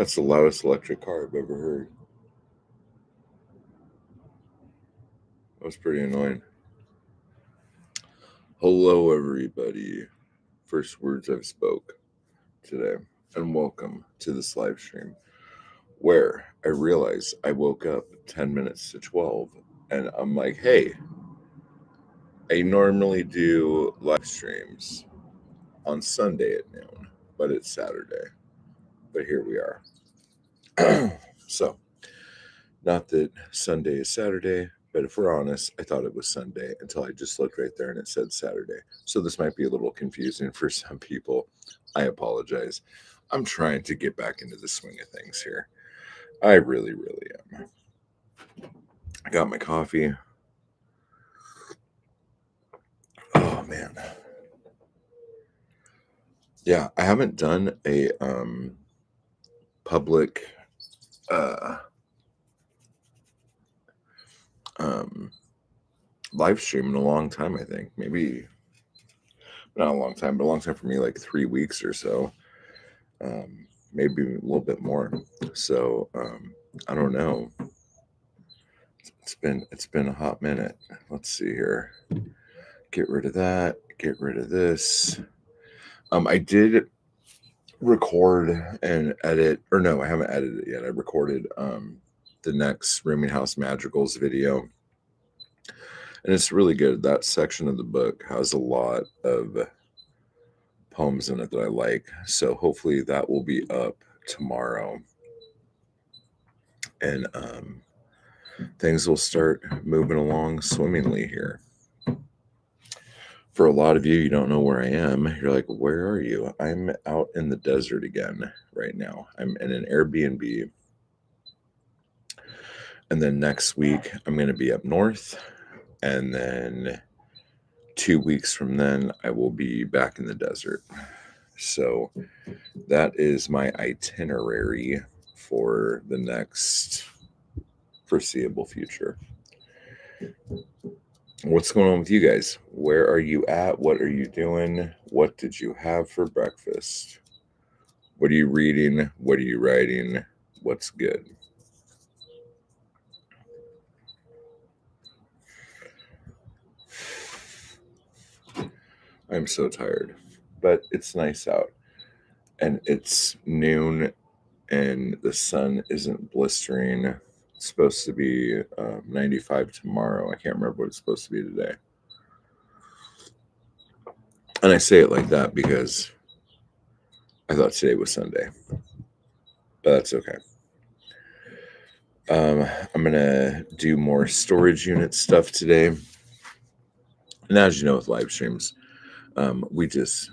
That's the loudest electric car I've ever heard. That was pretty annoying. Hello, everybody. First words I've spoke today, and welcome to this live stream where I realize I woke up 10 minutes to 12, and I'm like, hey, I normally do live streams on Sunday at noon, but it's Saturday. But here we are. So, not that Sunday is Saturday, but if we're honest, I thought it was Sunday until I just looked right there and it said Saturday. So this might be a little confusing for some people. I apologize. I'm trying to get back into the swing of things here. I really, really am. I got my coffee. Oh man. Yeah, I haven't done a public um live stream in a long time, I think. Maybe not a long time, but a long time for me, like 3 weeks or so. Maybe a little bit more. So I don't know. It's been a hot minute. Let's see here. Get rid of that. Get rid of this. I did record and edit, or no, I haven't edited it yet. I recorded the next Rooming House Madrigals video, and it's really good. That section of the book has a lot of poems in it that I like. So hopefully that will be up tomorrow, and things will start moving along swimmingly here. For a lot of you, you don't know where I am. You're like, where are you? I'm out in the desert again right now. I'm in an Airbnb. And then next week, I'm going to be up north. And then 2 weeks from then, I will be back in the desert. So that is my itinerary for the next foreseeable future. What's going on with you guys? Where are you at? What are you doing? What did you have for breakfast? What are you reading? What are you writing? What's good? I'm so tired, but it's nice out. And it's noon and the sun isn't blistering. It's supposed to be 95 tomorrow. I can't remember what it's supposed to be today. And I say it like that because I thought today was Sunday, but that's okay. I'm going to do more storage unit stuff today. And as you know, with live streams, we just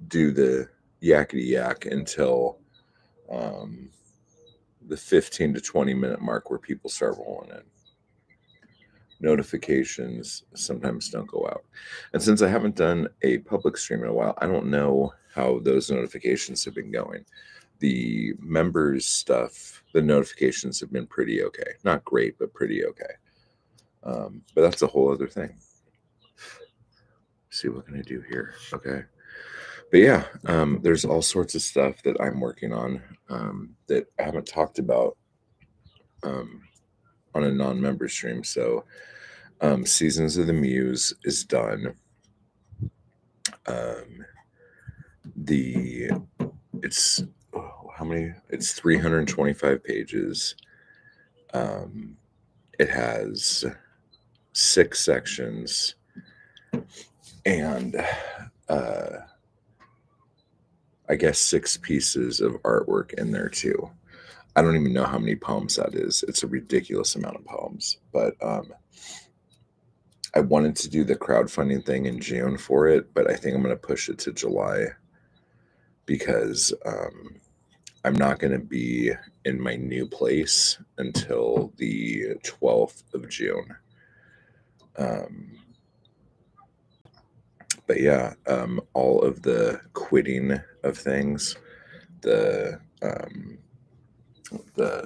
do the yakety yak until the 15 to 20 minute mark where people start rolling in. Notifications sometimes don't go out. And since I haven't done a public stream in a while, I don't know how those notifications have been going. The members stuff, the notifications have been pretty okay. Not great, but pretty okay. But that's a whole other thing. Let's see, what can I do here? Okay. But yeah, there's all sorts of stuff that I'm working on that I haven't talked about on a non-member stream. So Seasons of the Muse is done. It's how many? It's 325 pages. It has 6 sections and I guess 6 pieces of artwork in there too. I don't even know how many poems that is. It's a ridiculous amount of poems, but I wanted to do the crowdfunding thing in June for it, but I think I'm going to push it to July because I'm not going to be in my new place until the 12th of June. But yeah, all of the quitting of things, the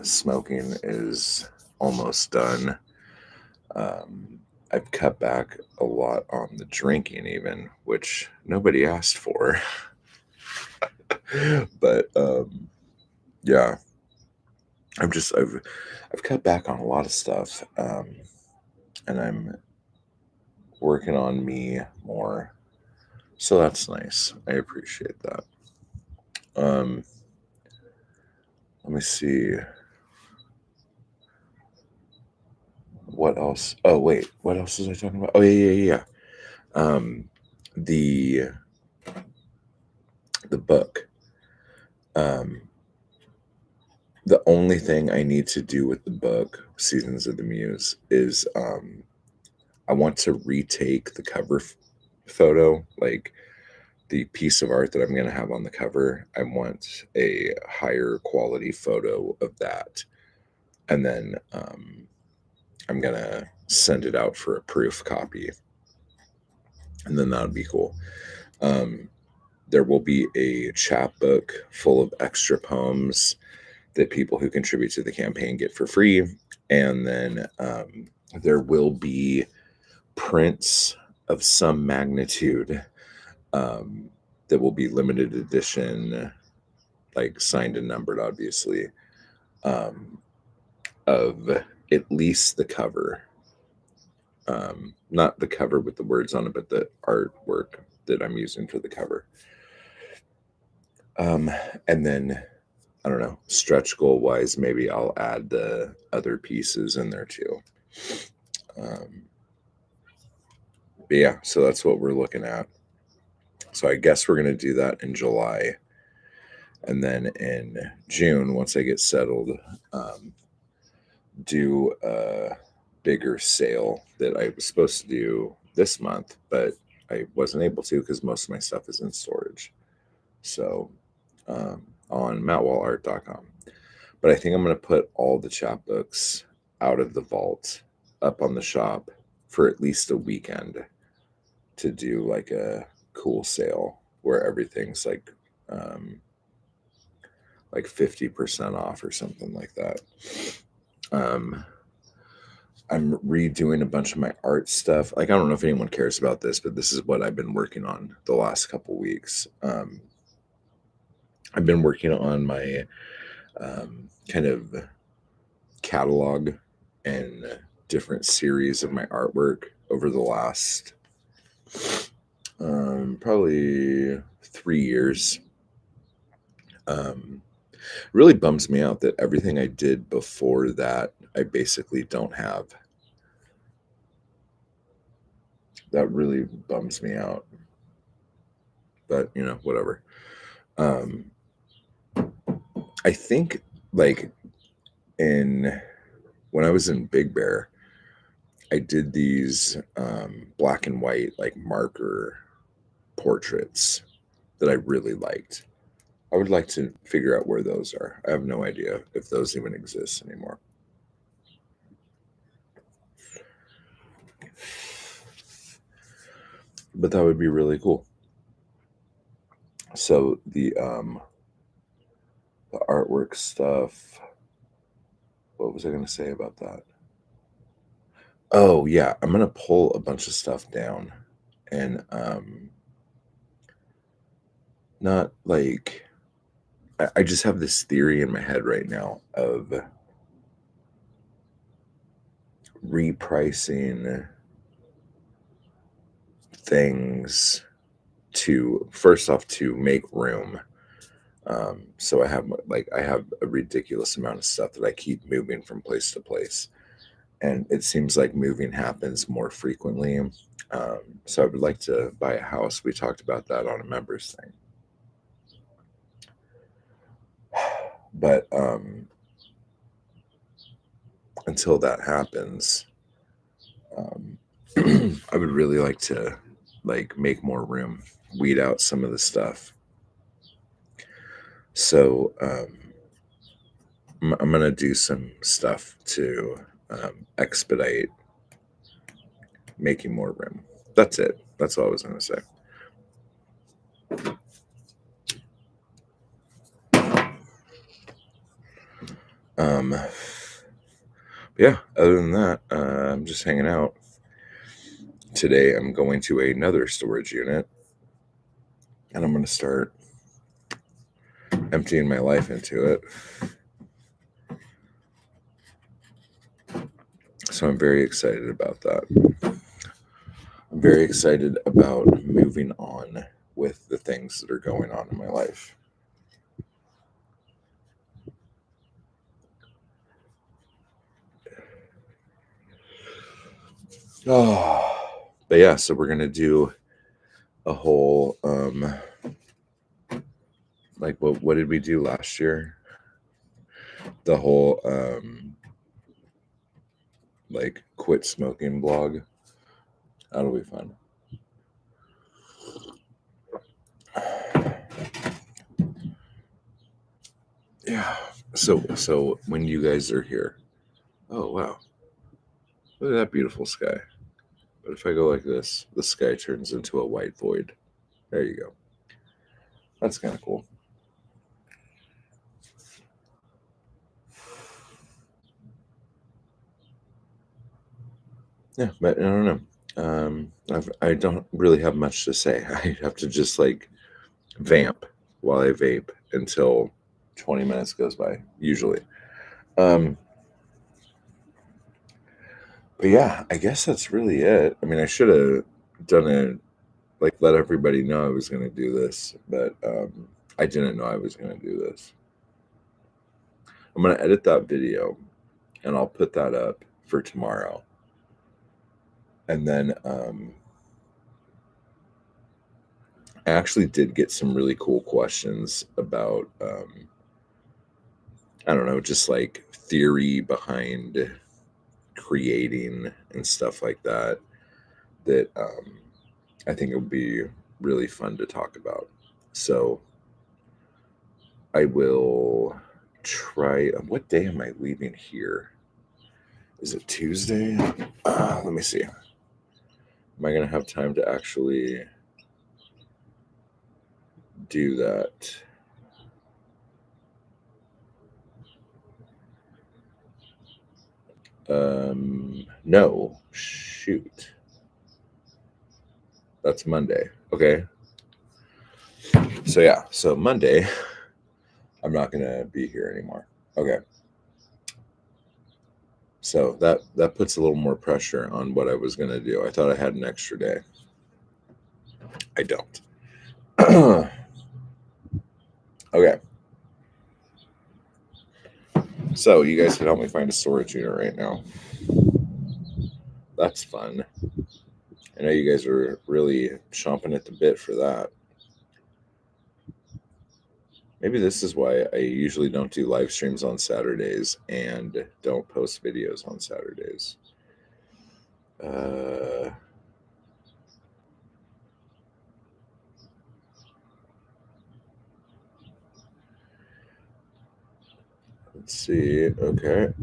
smoking is almost done. I've cut back a lot on the drinking, even, which nobody asked for. But yeah, I've cut back on a lot of stuff, and I'm working on me more. So that's nice. I appreciate that. Um, let me see what else. Oh wait, what else was I talking about? Oh yeah. Um, the the book. Um, the only thing I need to do with the book, Seasons of the Muse, is I want to retake the cover photo, like the piece of art that I'm going to have on the cover. I want a higher quality photo of that, and then I'm going to send it out for a proof copy, and then that would be cool. Um, there will be a chapbook full of extra poems that people who contribute to the campaign get for free. And then there will be prints of some magnitude um, that will be limited edition, like signed and numbered, obviously, um, of at least the cover. Not the cover with the words on it, but the artwork that I'm using for the cover. Um, and then I don't know, stretch goal wise, maybe I'll add the other pieces in there too. Um, but yeah, so that's what we're looking at. So I guess we're going to do that in July. And then in June, once I get settled, do a bigger sale that I was supposed to do this month, but I wasn't able to because most of my stuff is in storage. So on mattwallart.com. But I think I'm going to put all the chapbooks out of the vault up on the shop for at least a weekend to do like a cool sale where everything's like 50% off or something like that. I'm redoing a bunch of my art stuff. Like, I don't know if anyone cares about this, but this is what I've been working on the last couple weeks. I've been working on my kind of catalog and different series of my artwork over the last probably 3 years. Really bums me out that everything I did before that I basically don't have. That really bums me out. But whatever. I think like when I was in Big Bear, I did these black and white like marker portraits that I really liked. I would like to figure out where those are. I have no idea if those even exist anymore. But that would be really cool. So the artwork stuff. What was I going to say about that? Oh yeah, I'm going to pull a bunch of stuff down and not like I just have this theory in my head right now of repricing things to first off to make room. So I have a ridiculous amount of stuff that I keep moving from place to place, and it seems like moving happens more frequently. So I would like to buy a house. We talked about that on a members thing, but until that happens, I would really like to make more room, weed out some of the stuff. So I'm gonna do some stuff to expedite making more room. That's it. That's all I was gonna say. Yeah. Other than that, I'm just hanging out. Today, I'm going to another storage unit, and I'm gonna start emptying my life into it. So I'm very excited about that. I'm very excited about moving on with the things that are going on in my life. Oh, but yeah, so we're gonna do a whole like what did we do last year? The whole like quit smoking blog. That'll be fun. Yeah. So when you guys are here, oh wow, look at that beautiful sky. But if I go like this, the sky turns into a white void. There you go. That's kind of cool. Yeah, but I don't know. I don't really have much to say. I have to just like vamp while I vape until 20 minutes goes by, usually. Um, but yeah, I guess that's really it. I mean, I should have done it, like let everybody know I was going to do this, but I didn't know I was going to do this. I'm going to edit that video and I'll put that up for tomorrow. And then I actually did get some really cool questions about, I don't know, just like theory behind creating and stuff like that, that I think it would be really fun to talk about. So I will try. What day am I leaving here? Is it Tuesday? Let me see. Am I going to have time to actually do that? No. Shoot. That's Monday. Okay. So yeah. So Monday, I'm not going to be here anymore. Okay. So that puts a little more pressure on what I was going to do. I thought I had an extra day. I don't. Okay. So you guys can help me find a storage unit right now. That's fun. I know you guys are really chomping at the bit for that. Maybe this is why I usually don't do live streams on Saturdays and don't post videos on Saturdays. Uh, let's see. Okay.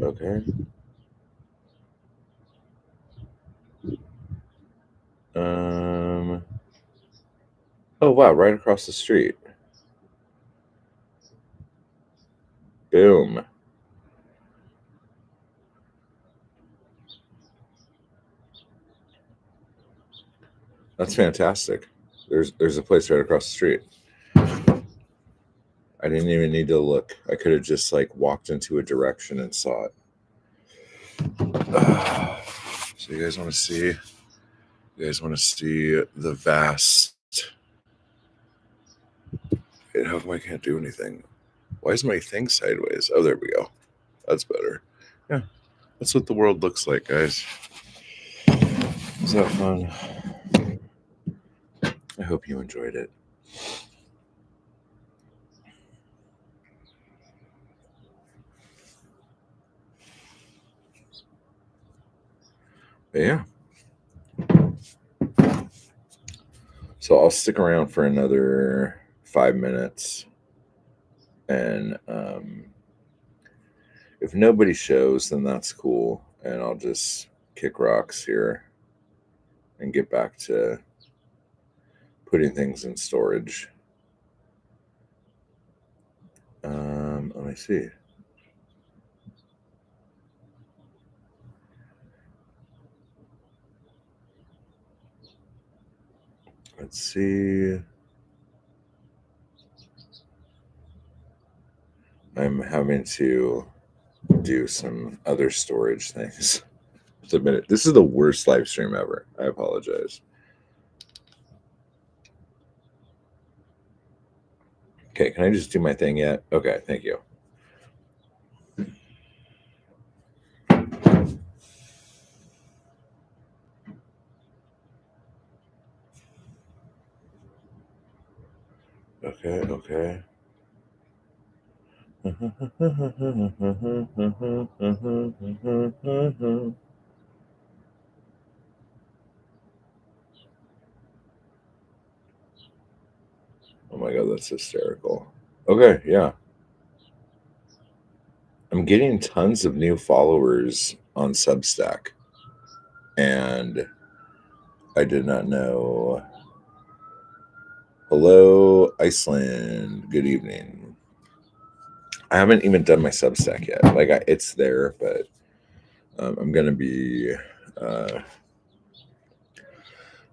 Um. Oh wow! Right across the street. Boom. That's fantastic. There's a place right across the street. I didn't even need to look. I could have just like walked into a direction and saw it. So you guys want to see? You guys want to see the vast? How come I can't do anything? Why is my thing sideways? Oh, there we go. That's better. Yeah, that's what the world looks like, guys. Is that fun? I hope you enjoyed it. But yeah. So I'll stick around for another 5 minutes, and if nobody shows, then that's cool, and I'll just kick rocks here and get back to putting things in storage. Let me see. Let's see. I'm having to do some other storage things. Just a minute. This is the worst live stream ever. I apologize. Okay, can I just do my thing yet? Okay, thank you. Okay. Oh my god, that's hysterical. Okay, yeah. I'm getting tons of new followers on Substack, and I did not know. Hello, Iceland. Good evening. I haven't even done my Substack yet. Like, it's there, but I'm gonna be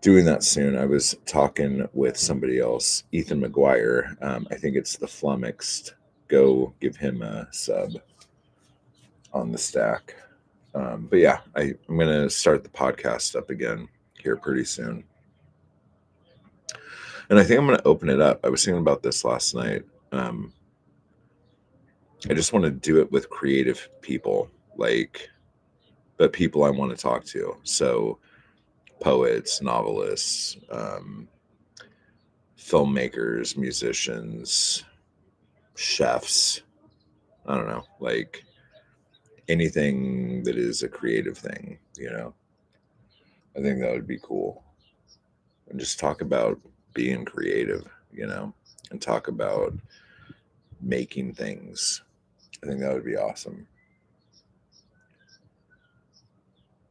doing that soon. I was talking with somebody else, Ethan McGuire. I think it's the Flummoxed. Go give him a sub on the stack. But yeah, I'm going to start the podcast up again here pretty soon. And I think I'm going to open it up. I was thinking about this last night. I just want to do it with creative people, but people I want to talk to. So poets, novelists, filmmakers, musicians, chefs. I don't know, like anything that is a creative thing, I think that would be cool. And just talk about being creative, and talk about making things. I think that would be awesome.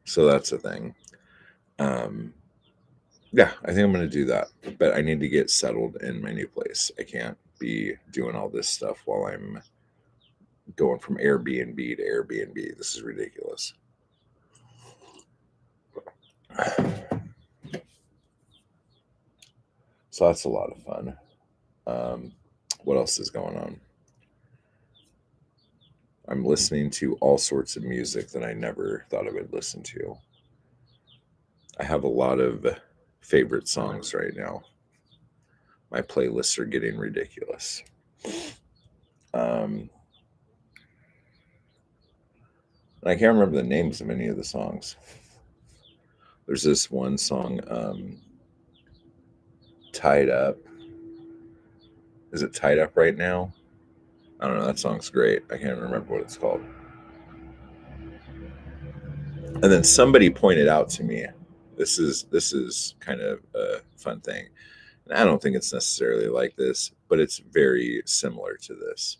So that's the thing. Yeah, I think I'm going to do that. But I need to get settled in my new place. I can't be doing all this stuff while I'm going from Airbnb to Airbnb. This is ridiculous. So that's a lot of fun. What else is going on? I'm listening to all sorts of music that I never thought I would listen to. I have a lot of favorite songs right now. My playlists are getting ridiculous. I can't remember the names of any of the songs. There's this one song, Tied Up. Is it Tied Up Right Now? I don't know. That song's great. I can't remember what it's called. And then somebody pointed out to me, this is kind of a fun thing. And I don't think it's necessarily like this, but it's very similar to this.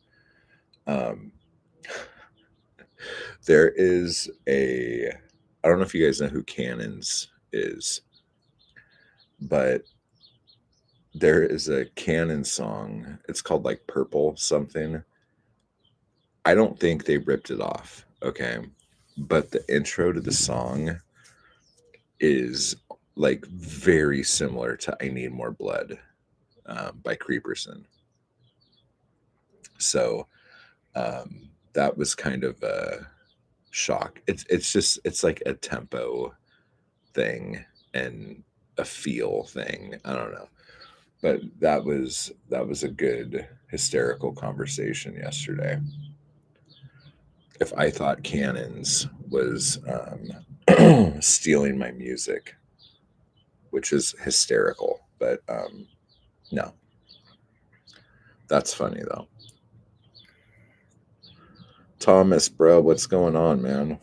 There is I don't know if you guys know who Cannons is, but there is a Canon song. It's called like Purple something. I don't think they ripped it off. Okay. But the intro to the song is like very similar to I Need More Blood by Creeperson. So that was kind of a shock. It's like a tempo thing and a feel thing. I don't know. But that was a good hysterical conversation yesterday. If I thought Cannons was stealing my music, which is hysterical, but no. That's funny though. Thomas, bro, what's going on, man?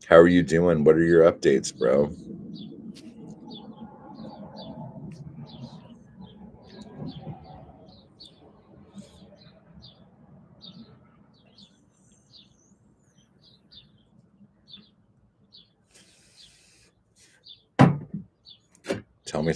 How are you doing? What are your updates, bro? Tell me.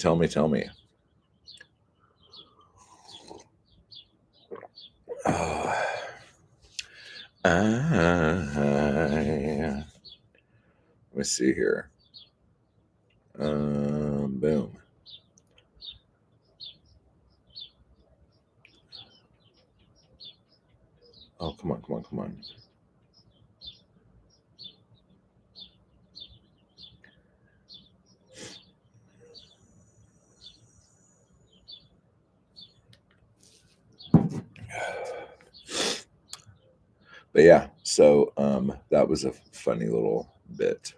Let me see here. Boom. Come on. But yeah, so that was a funny little bit.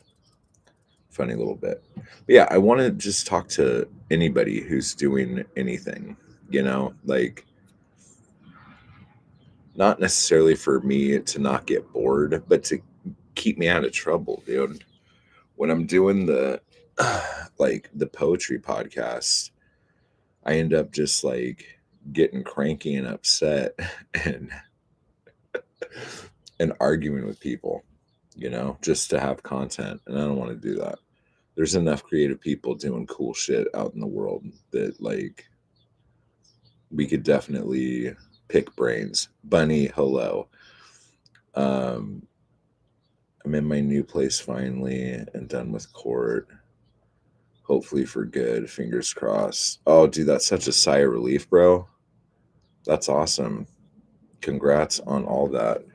But yeah, I want to just talk to anybody who's doing anything, like not necessarily for me to not get bored, but to keep me out of trouble, dude. When I'm doing the like the poetry podcast, I end up just like getting cranky and upset and and arguing with people, just to have content, and I don't want to do that. There's enough creative people doing cool shit out in the world that like we could definitely pick brains. Bunny, hello. Um, I'm in my new place finally and done with court. Hopefully for good. Fingers crossed. Oh, dude, that's such a sigh of relief, bro. That's awesome. Congrats on all that.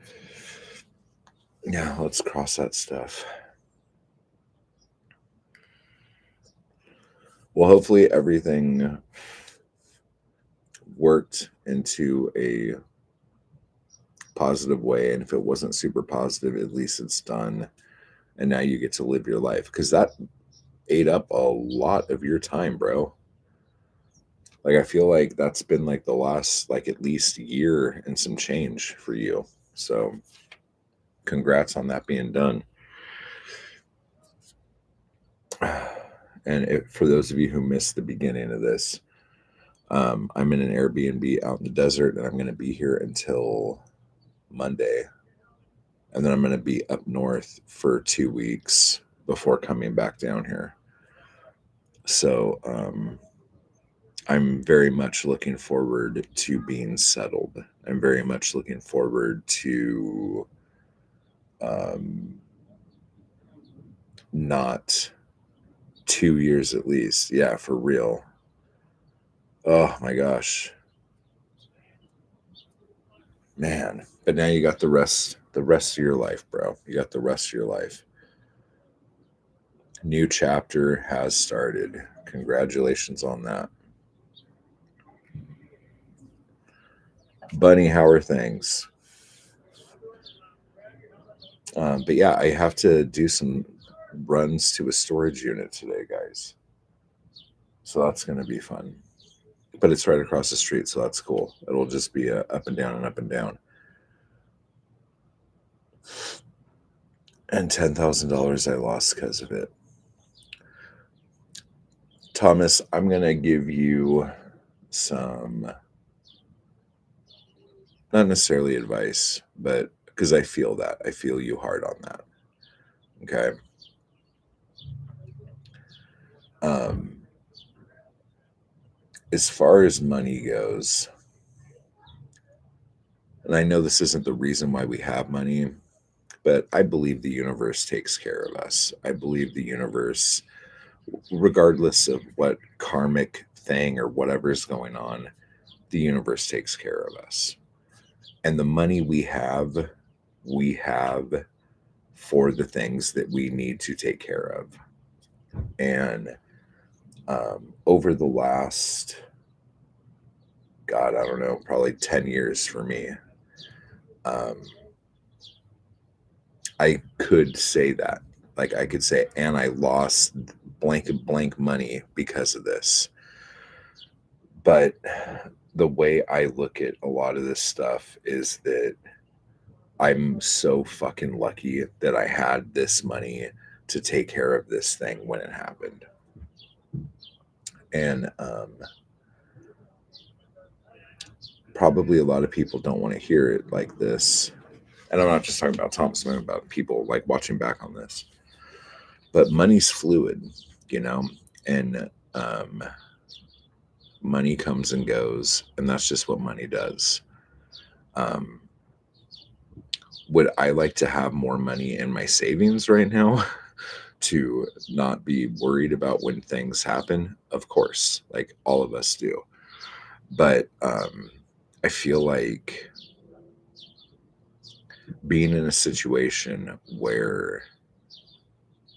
Yeah, let's cross that stuff. Well, hopefully everything worked into a positive way. And if it wasn't super positive, at least it's done. And now you get to live your life, because that ate up a lot of your time, bro. Like, I feel like that's been like the last, like, at least year and some change for you. So congrats on that being done. And for those of you who missed the beginning of this, I'm in an Airbnb out in the desert, and I'm going to be here until Monday. And then I'm going to be up north for 2 weeks before coming back down here. So I'm very much looking forward to being settled. I'm very much looking forward to not 2 years at least. Yeah, for real. Oh my gosh. Man. But now you got the rest of your life, bro. You got the rest of your life. New chapter has started. Congratulations on that. Bunny, how are things? But yeah, I have to do some runs to a storage unit today, guys. So that's going to be fun. But it's right across the street, so that's cool. It'll just be a up and down and up and down. And $10,000 I lost because of it. Thomas, I'm going to give you some, not necessarily advice, but because I feel that. I feel you hard on that. Okay. As far as money goes, and I know this isn't the reason why we have money, but I believe the universe takes care of us. I believe the universe, regardless of what karmic thing or whatever is going on, the universe takes care of us. And the money we have for the things that we need to take care of. And over the last, God, I don't know, probably 10 years for me, I could say that. Like, I could say, and I lost blank and blank money because of this. But the way I look at a lot of this stuff is that I'm so fucking lucky that I had this money to take care of this thing when it happened. And probably a lot of people don't want to hear it like this. And I'm not just talking about Thomas, I'm about people like watching back on this. But money's fluid, and money comes and goes, and that's just what money does. Would I like to have more money in my savings right now to not be worried about when things happen? Of course, like all of us do. But I feel like being in a situation where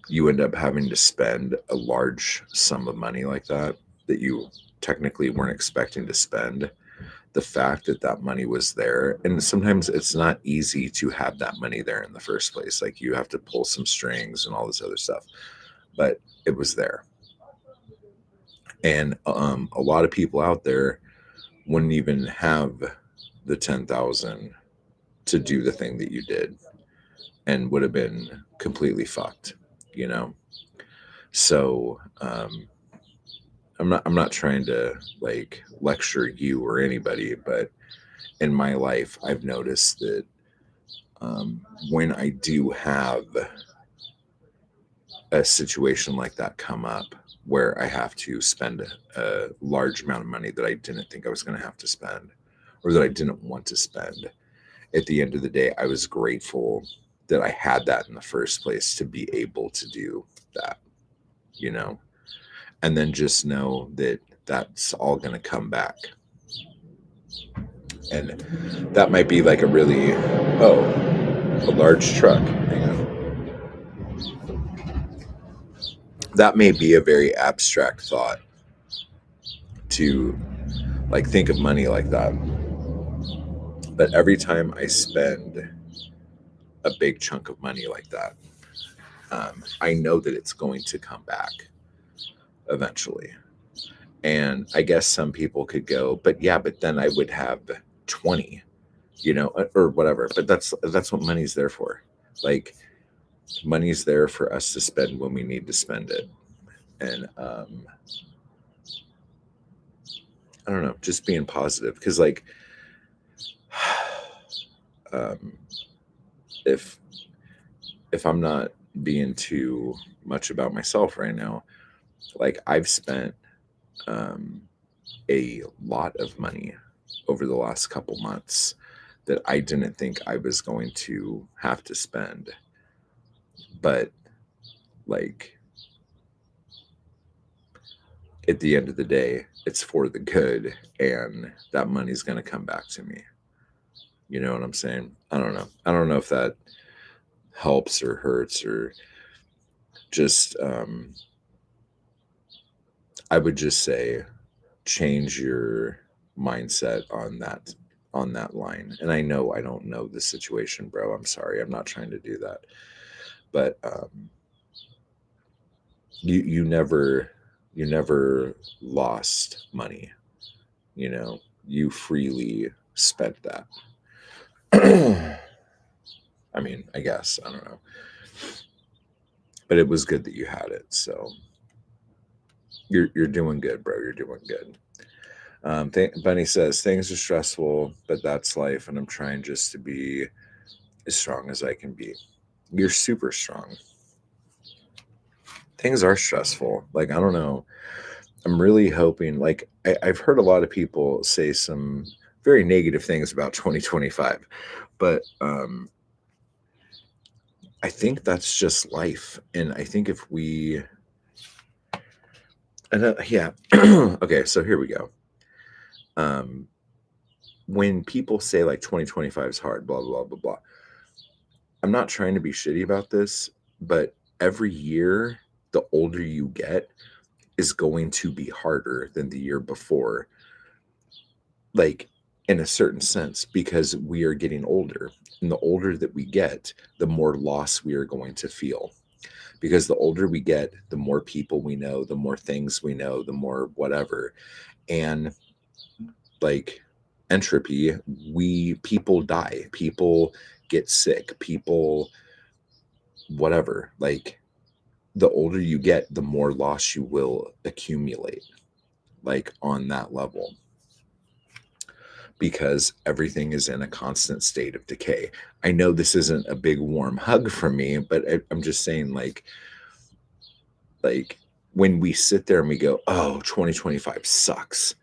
you end up having to spend a large sum of money like that you technically weren't expecting to spend, the fact that that money was there, and sometimes it's not easy to have that money there in the first place. Like you have to pull some strings and all this other stuff, but it was there. And a lot of people out there wouldn't even have the 10,000 to do the thing that you did and would have been completely fucked, you know? So, I'm not trying to like lecture you or anybody, but in my life, I've noticed that when I do have a situation like that come up where I have to spend a large amount of money that I didn't think I was going to have to spend or that I didn't want to spend, at the end of the day, I was grateful that I had that in the first place to be able to do that, you know, and then just know that that's all going to come back. And that might be like a really, oh, a large truck. Hang on. That may be a very abstract thought to like think of money like that. But every time I spend a big chunk of money like that, I know that it's going to come back eventually. And I guess some people could go, but yeah, but then I would have 20, or whatever. But that's what money's there for. Like money's there for us to spend when we need to spend it. And I don't know, just being positive because like um, if I'm not being too much about myself right now, like I've spent um, a lot of money over the last couple months that I didn't think I was going to have to spend. But like at the end of the day, it's for the good and that money's going to come back to me. You know what I'm saying? I don't know. I don't know if that helps or hurts or just I would just say change your mindset on that line. And I know I don't know the situation, bro. I'm sorry. I'm not trying to do that. But you never lost money. You know, you freely spent that. I mean, I guess I don't know, but it was good that you had it. So you're doing good, bro. You're doing good. Bunny says things are stressful, but that's life, and I'm trying just to be as strong as I can be. You're super strong. Things are stressful. Like I don't know. I'm really hoping. Like I've heard a lot of people say some very negative things about 2025, but I think that's just life, and I think if we, and yeah, okay, so here we go. Um, when people say like 2025 is hard, blah blah blah blah, I'm not trying to be shitty about this, but every year, the older you get, is going to be harder than the year before, like in a certain sense, because we are getting older. And the older that we get, the more loss we are going to feel. Because the older we get, the more people we know, the more things we know, the more whatever. And like entropy, people die, people get sick, people whatever. Like the older you get, the more loss you will accumulate, like on that level, because everything is in a constant state of decay. I know this isn't a big warm hug from me, but I'm just saying, like when we sit there and we go, oh, 2025 sucks.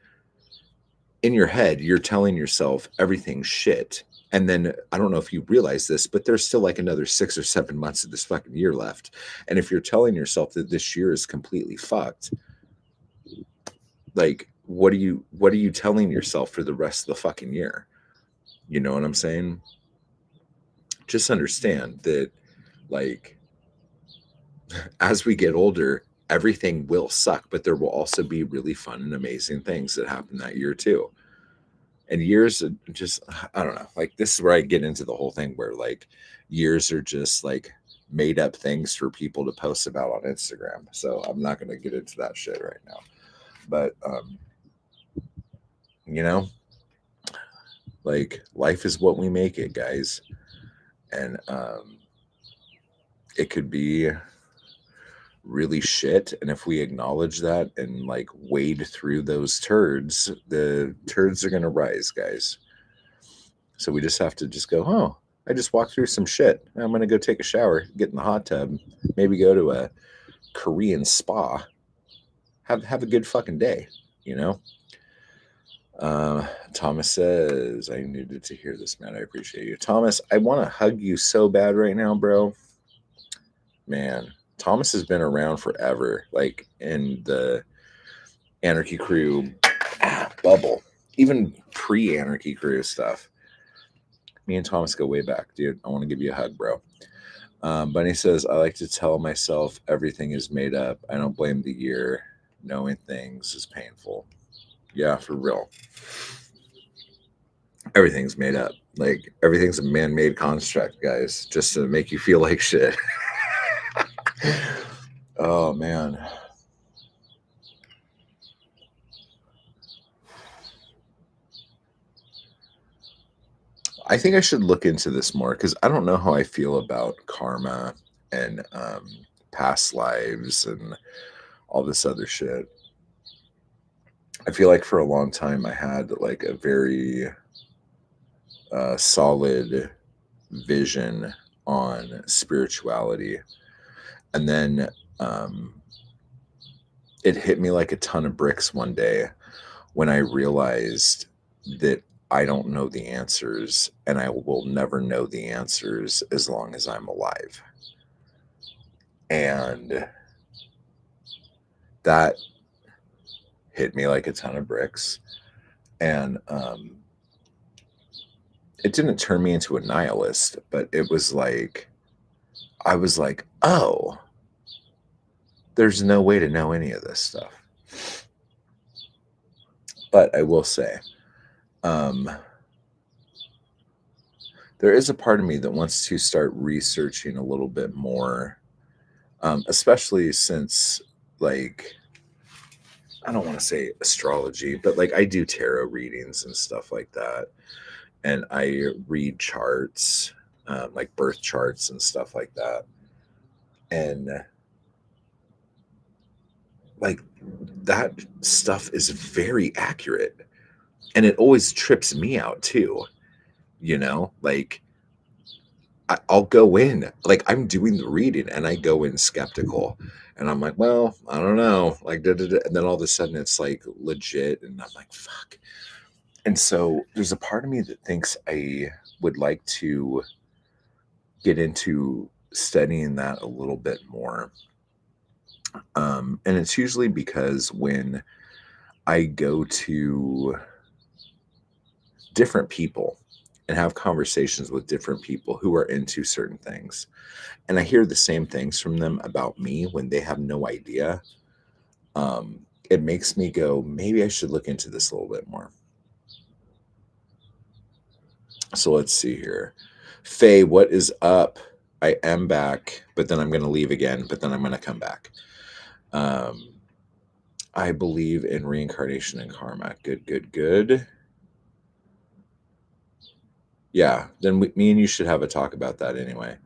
In your head, you're telling yourself everything's shit. And then I don't know if you realize this, but there's still like another 6 or 7 months of this fucking year left. And if you're telling yourself that this year is completely fucked, like what are you telling yourself for the rest of the fucking year? You know what I'm saying? just understand that, like, as we get older, everything will suck, but there will also be really fun and amazing things that happen that year too. And years just, I don't know. Like, this is where I get into the whole thing where, like, years are just like made up things for people to post about on Instagram. So I'm not going to get into that shit right now. But, you know, like, life is what we make it, guys. And it could be really shit, and if we acknowledge that and like wade through those turds, the turds are going to rise, guys. So we just have to just go, oh, I just walked through some shit, I'm going to go take a shower, get in the hot tub, maybe go to a Korean spa, have a good fucking day, you know. Thomas says, I needed to hear this, man. I appreciate you, Thomas. I want to hug you so bad right now, bro. Man, Thomas has been around forever, like in the Anarchy Crew bubble, even pre-Anarchy Crew stuff. Me and Thomas go way back, dude. I want to give you a hug, bro. Bunny says, I like to tell myself everything is made up. I don't blame the year. Knowing things is painful. Yeah, for real. Everything's made up. Like, everything's a man-made construct, guys, just to make you feel like shit. Oh, man. I think I should look into this more because I don't know how I feel about karma and past lives and all this other shit. I feel like for a long time I had like a very solid vision on spirituality. And then it hit me like a ton of bricks one day when I realized that I don't know the answers and I will never know the answers as long as I'm alive. And that hit me like a ton of bricks. And it didn't turn me into a nihilist, but it was like, I was like, oh, there's no way to know any of this stuff. But I will say, there is a part of me that wants to start researching a little bit more, especially since, like, I don't want to say astrology, but like I do tarot readings and stuff like that. And I read charts, like birth charts and stuff like that. And like that stuff is very accurate. And it always trips me out too. You know, like I'll go in, like I'm doing the reading and I go in skeptical. And I'm like, well, I don't know. Like, da, da, da. And then all of a sudden it's like legit. And I'm like, fuck. And so there's a part of me that thinks I would like to get into studying that a little bit more. And it's usually because when I go to different people and have conversations with different people who are into certain things, and I hear the same things from them about me when they have no idea, it makes me go, maybe I should look into this a little bit more. So let's see here. Faye, what is up? I am back, but then I'm going to leave again, but then I'm going to come back. I believe in reincarnation and karma. Good, good, good. Yeah, then me and you should have a talk about that anyway.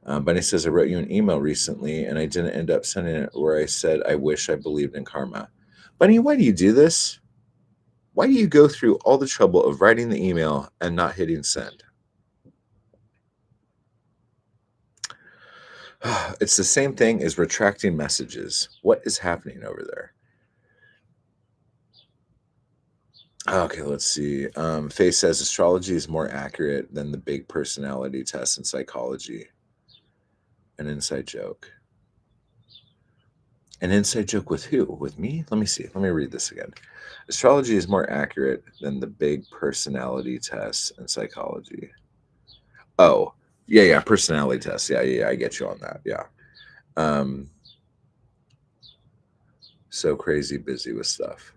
Bunny says, I wrote you an email recently and I didn't end up sending it where I said, I wish I believed in karma. Bunny, why do you do this? Why do you go through all the trouble of writing the email and not hitting send? It's the same thing as retracting messages. What is happening over there? Okay, let's see. Faye says astrology is more accurate than the big personality test in psychology. An inside joke. An inside joke with who? With me? Let me see. Let me read this again. Astrology is more accurate than the big personality tests in psychology. Oh, Yeah. Personality test. Yeah. I get you on that. Yeah. So crazy busy with stuff.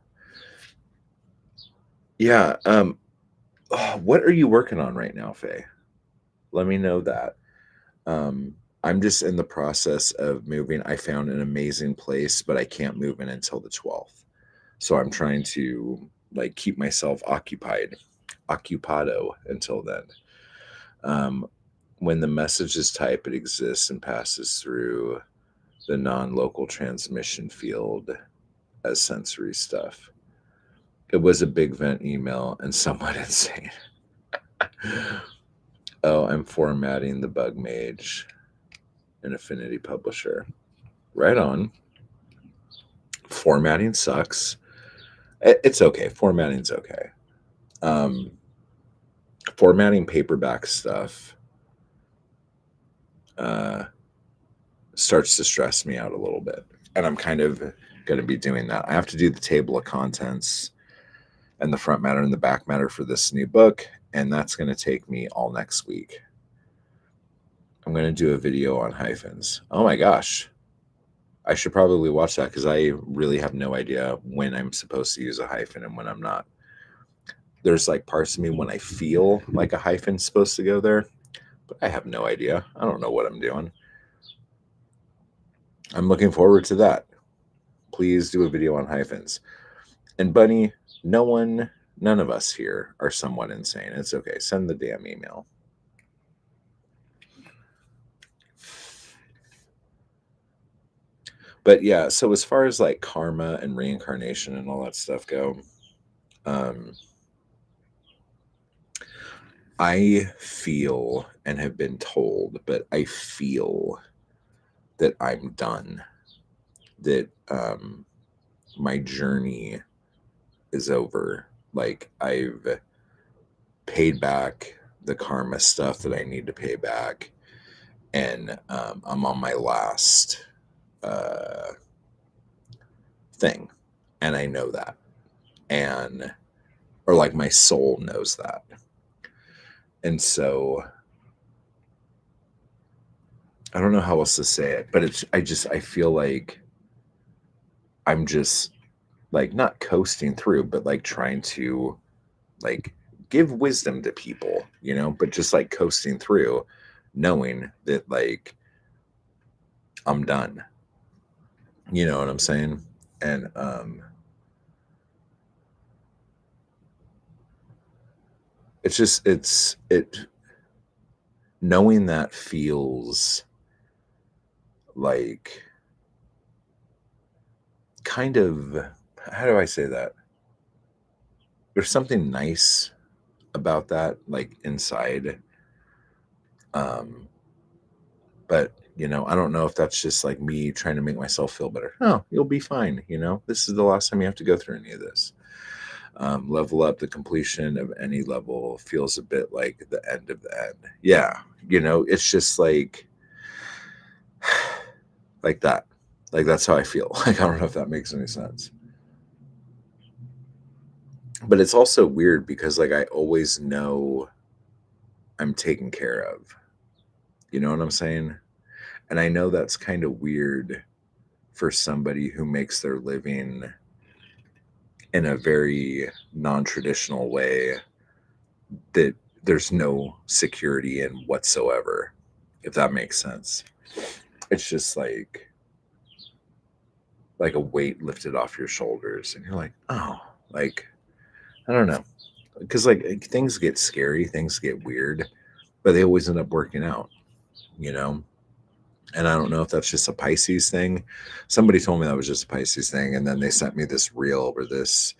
Yeah. What are you working on right now, Faye? Let me know that. I'm just in the process of moving. I found an amazing place, but I can't move in until the 12th. So I'm trying to like keep myself occupado until then. When the message is typed, it exists and passes through the non-local transmission field as sensory stuff. It was a big vent email and somewhat insane. Oh, I'm formatting the bug mage in Affinity Publisher. Right on. Formatting sucks. It's okay. Formatting's okay. Formatting paperback stuff starts to stress me out a little bit. And I'm kind of going to be doing that. I have to do the table of contents and the front matter and the back matter for this new book. And that's going to take me all next week. I'm going to do a video on hyphens. Oh my gosh. I should probably watch that because I really have no idea when I'm supposed to use a hyphen and when I'm not. There's like parts of me when I feel like a hyphen's supposed to go there, but I have no idea. I don't know what I'm doing. I'm looking forward to that. Please do a video on hyphens. And Bunny, none of us here are somewhat insane. It's okay. Send the damn email. But yeah, so as far as like karma and reincarnation and all that stuff go, I feel and have been told, but I feel that I'm done. That my journey is over. Like I've paid back the karma stuff that I need to pay back, and I'm on my last thing, and I know that, and or like my soul knows that, and so I don't know how else to say it, but I feel like I'm just like not coasting through, but like trying to like give wisdom to people, but just like coasting through, knowing that like I'm done. You know what I'm saying? And it knowing that feels like kind of, how do I say that? There's something nice about that, like inside. But I don't know if that's just like me trying to make myself feel better. No, you'll be fine. This is the last time you have to go through any of this. Level up, the completion of any level feels a bit like the end of the end. Yeah. It's just like that. Like that's how I feel. Like I don't know if that makes any sense. But it's also weird because like I always know I'm taken care of. You know what I'm saying? And I know that's kind of weird for somebody who makes their living in a very non-traditional way that there's no security in whatsoever, if that makes sense. It's just like a weight lifted off your shoulders and you're like, oh, like I don't know, because like things get scary, things get weird, but they always end up working out, and I don't know if that's just a Pisces thing. Somebody told me that was just a Pisces thing, and then they sent me this reel where this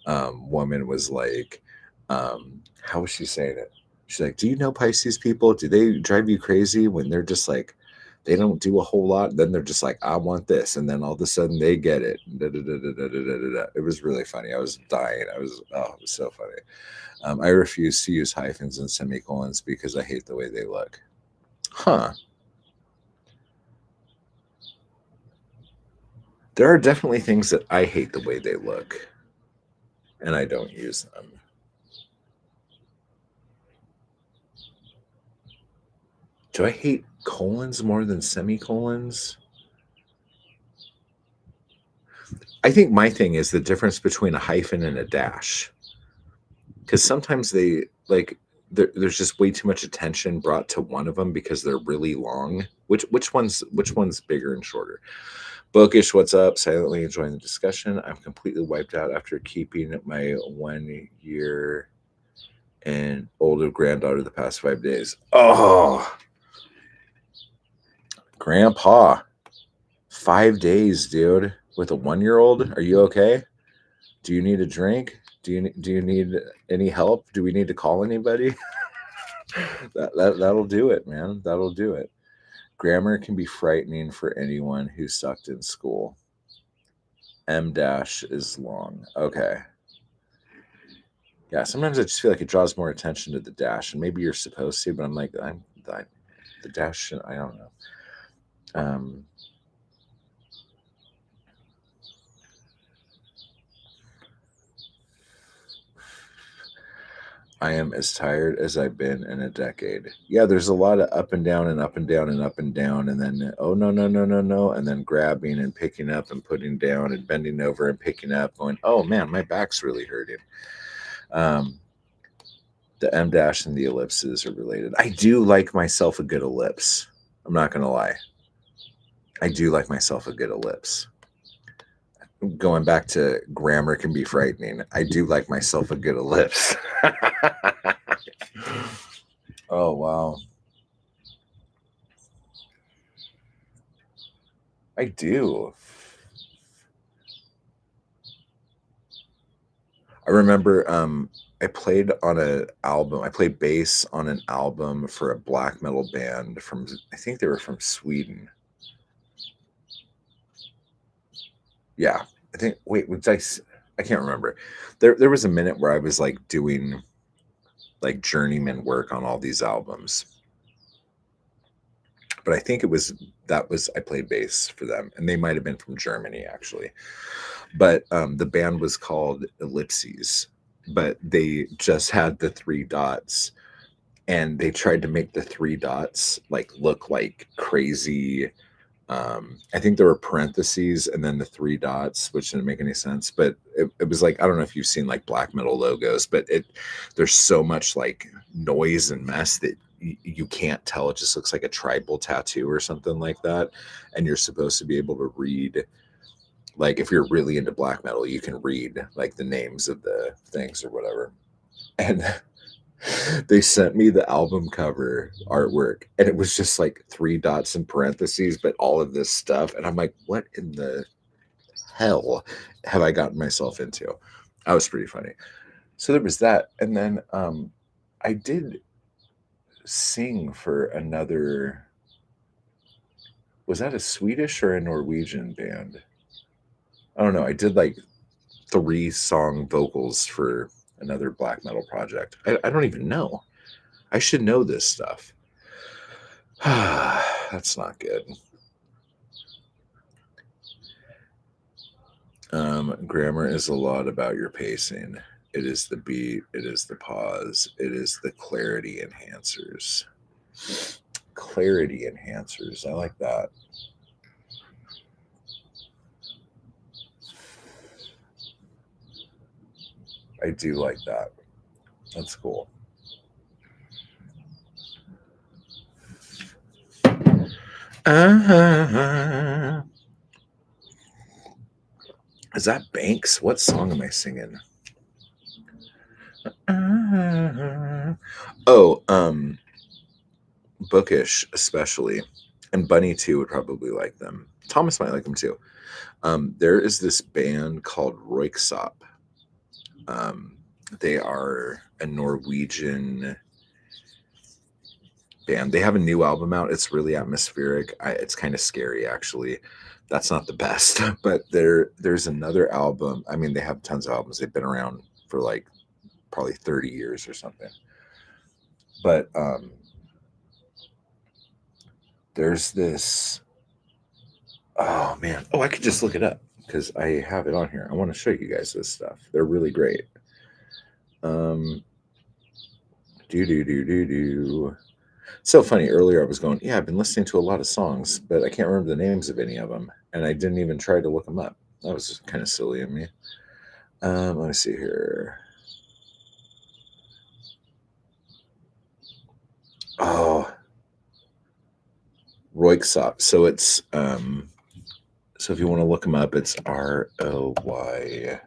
woman was like, how was she saying it? She's like, do you know Pisces people? Do they drive you crazy when they're just like, they don't do a whole lot? Then they're just like, I want this. And then all of a sudden they get it. It was really funny. I was dying. It was so funny. I refuse to use hyphens and semicolons because I hate the way they look. Huh. There are definitely things that I hate the way they look, and I don't use them. Do I hate colons more than semicolons? I think my thing is the difference between a hyphen and a dash. Because sometimes they like there's just way too much attention brought to one of them because they're really long. Which one's bigger and shorter? Bookish, what's up? Silently enjoying the discussion. I'm completely wiped out after keeping my 1 year and older granddaughter the past 5 days. Oh, Grandpa, 5 days, dude, with a 1-year-old. Are you okay? Do you need a drink? Do you need any help? Do we need to call anybody? That'll do it, man. That'll do it. Grammar can be frightening for anyone who sucked in school. M dash is long. Okay. Yeah, sometimes I just feel like it draws more attention to the dash, and maybe you're supposed to, but I'm like, the dash, I don't know. I am as tired as I've been in a decade. Yeah, there's a lot of up and down and up and down and up and down, and then oh no no no no no, and then grabbing and picking up and putting down and bending over and picking up, going, oh man, my back's really hurting. The M dash and the ellipses are related. I do like myself a good ellipse. I'm not gonna lie. I do like myself a good ellipse. Going back to grammar can be frightening. I do like myself a good ellipse. Oh, wow. I do. I remember I played on an album. I played bass on an album for a black metal band from, I think they were from Sweden. Yeah. I think, wait, I can't remember. There was a minute where I was like doing like journeyman work on all these albums. But I think I played bass for them, and they might have been from Germany actually. But the band was called Ellipses, but they just had the 3 dots, and they tried to make the 3 dots like look like crazy. I think there were parentheses and then the 3 dots, which didn't make any sense. But it was like, I don't know if you've seen like black metal logos, but there's so much like noise and mess that you can't tell. It just looks like a tribal tattoo or something like that. And you're supposed to be able to read, like if you're really into black metal, you can read like the names of the things or whatever. And they sent me the album cover artwork, and it was just like 3 dots in parentheses, but all of this stuff. And I'm like, what in the hell have I gotten myself into? That was pretty funny. So there was that. And then I did sing for another, was that a Swedish or a Norwegian band? I don't know. I did like 3-song vocals for another black metal project. I don't even know. I should know this stuff. That's not good. Grammar is a lot about your pacing. It is the beat, it is the pause, it is the clarity enhancers. Clarity enhancers. I like that. I do like that. That's cool. Is that Banks? What song am I singing? Bookish especially, and Bunny too would probably like them. Thomas might like them too. There is this band called Royksop. They are a Norwegian band. They have a new album out. It's really atmospheric. It's kind of scary actually. That's not the best, but there's another album. I mean, they have tons of albums. They've been around for like probably 30 years or something. But there's this, oh man, I could just look it up because I have it on here. I want to show you guys this stuff. They're really great. Do. So funny. Earlier, I was going, yeah, I've been listening to a lot of songs, but I can't remember the names of any of them, and I didn't even try to look them up. That was kind of silly of me. Let me see here. Oh, Royksop. So it's so if you want to look them up, it's ROYKSOPP,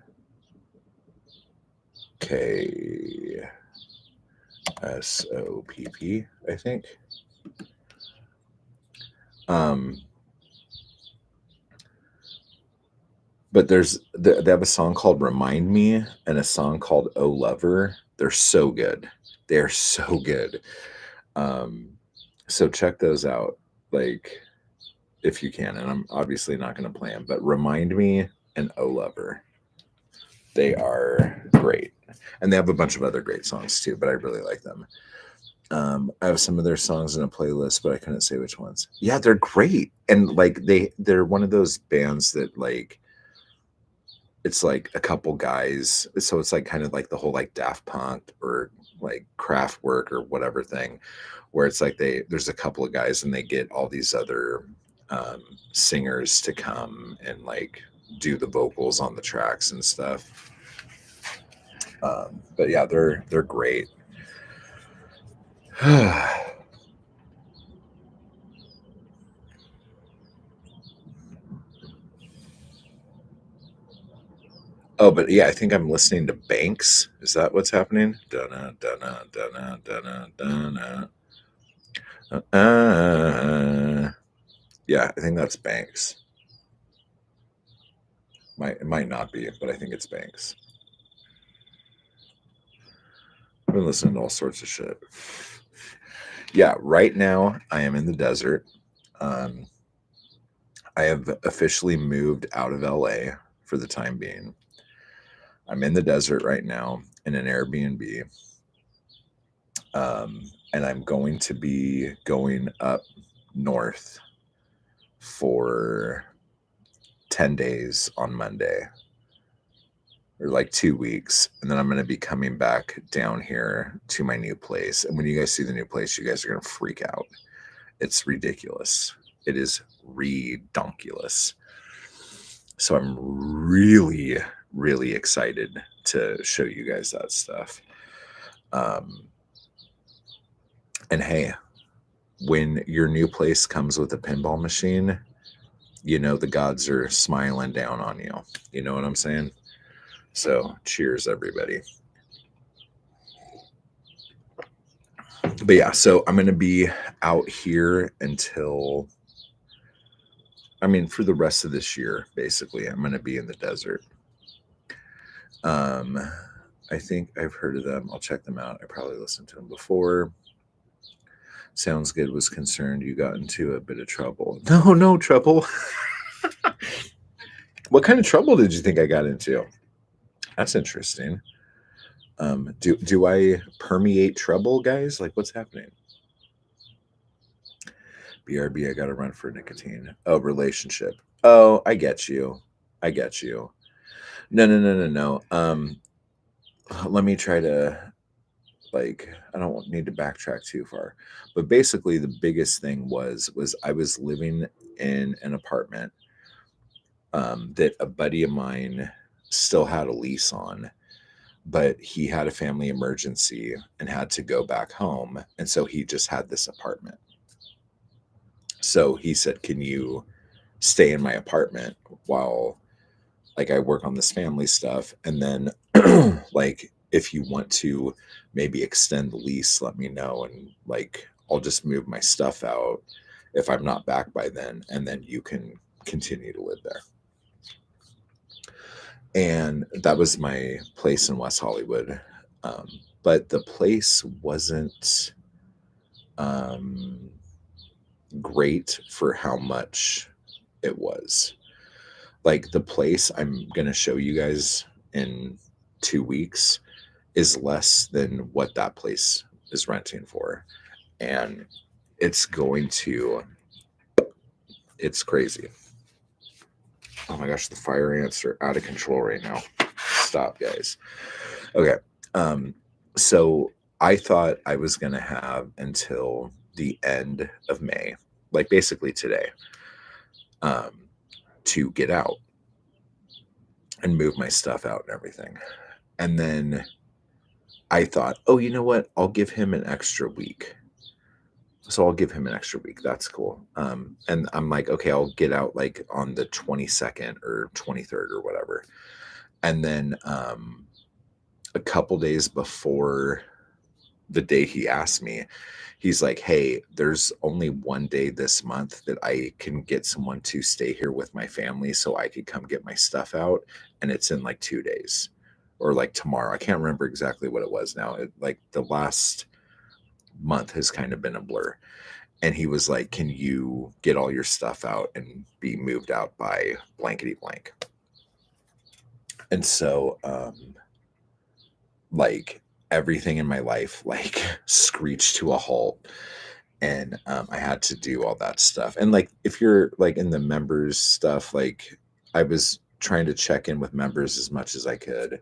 I think. But they have a song called "Remind Me" and a song called "Oh Lover." They're so good. They're so good. So check those out, like if you can. And I'm obviously not going to play them, but "Remind Me" and "Oh Lover." They are great, and they have a bunch of other great songs too. But I really like them. I have some of their songs in a playlist, but I couldn't say which ones. Yeah, they're great, and like they're one of those bands that like it's like a couple guys, so it's like kind of like the whole like Daft Punk or like Kraftwerk or whatever thing, where it's like there's a couple of guys and they get all these other singers to come and like do the vocals on the tracks and stuff. But yeah, they're great. Oh, but yeah, I think I'm listening to Banks. Is that what's happening? Dun-na, dun-na, dun-na, dun-na, dun-na. Yeah, I think that's Banks. It might not be, but I think it's Banks. I've been listening to all sorts of shit. Yeah, right now I am in the desert. Um, I have officially moved out of LA for the time being. I'm in the desert right now in an Airbnb. And I'm going to be going up north for 10 days on Monday, or like 2 weeks. And then I'm going to be coming back down here to my new place. And when you guys see the new place, you guys are going to freak out. It's ridiculous. It is redonkulous. So I'm really, really excited to show you guys that stuff. And hey, when your new place comes with a pinball machine, you know the gods are smiling down on you. You know what I'm saying? So cheers, everybody. But yeah, so I'm going to be out here until, I mean, for the rest of this year, basically. I'm going to be in the desert. I think I've heard of them. I'll check them out. I probably listened to them before. Sounds Good was concerned you got into a bit of trouble. No trouble. What kind of trouble did you think I got into? That's interesting. Do I permeate trouble, guys? Like, what's happening? BRB, I got to run for nicotine. Oh, relationship. Oh, I get you. I get you. No. Let me try to, like, I don't need to backtrack too far, but basically the biggest thing was I was living in an apartment that a buddy of mine still had a lease on, but he had a family emergency and had to go back home, and so he just had this apartment. So he said, "Can you stay in my apartment while like I work on this family stuff, and then like if you want to maybe extend the lease, let me know, and like I'll just move my stuff out if I'm not back by then, and then you can continue to live there." And that was my place in West Hollywood. But the place wasn't great for how much it was. Like the place I'm going to show you guys in 2 weeks is less than what that place is renting for. And it's crazy. Oh my gosh, the fire ants are out of control right now. Stop, guys. Okay. So I thought I was going to have until the end of May, like basically today, um, to get out and move my stuff out and everything. And then I thought, oh, you know what? I'll give him an extra week. So I'll give him an extra week. That's cool. And I'm like, okay, I'll get out like on the 22nd or 23rd or whatever. And then a couple days before the day he asked me, he's like, hey, there's only one day this month that I can get someone to stay here with my family so I could come get my stuff out. And it's in like 2 days or like tomorrow. I can't remember exactly what it was now. Like the last month has kind of been a blur. And he was like, can you get all your stuff out and be moved out by blankety blank? And so, like, everything in my life, like, screeched to a halt. And I had to do all that stuff. And, like, if you're, like, in the members stuff, like, I was trying to check in with members as much as I could.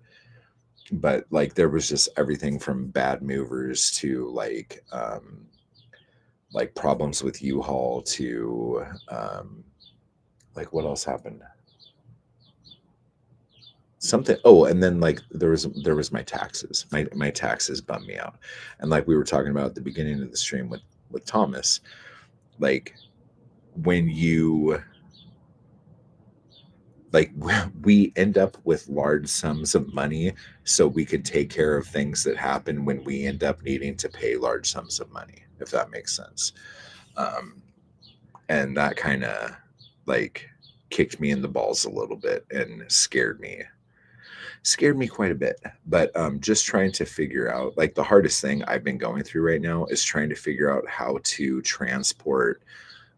But, like, there was just everything from bad movers to, like problems with U-Haul to like what else happened? Something. Oh, and then like there was my taxes. My taxes bummed me out. And like we were talking about at the beginning of the stream with Thomas, like when you like we end up with large sums of money so we could take care of things that happen when we end up needing to pay large sums of money, if that makes sense. Um, and that kind of like kicked me in the balls a little bit and scared me quite a bit. But just trying to figure out, like, the hardest thing I've been going through right now is trying to figure out how to transport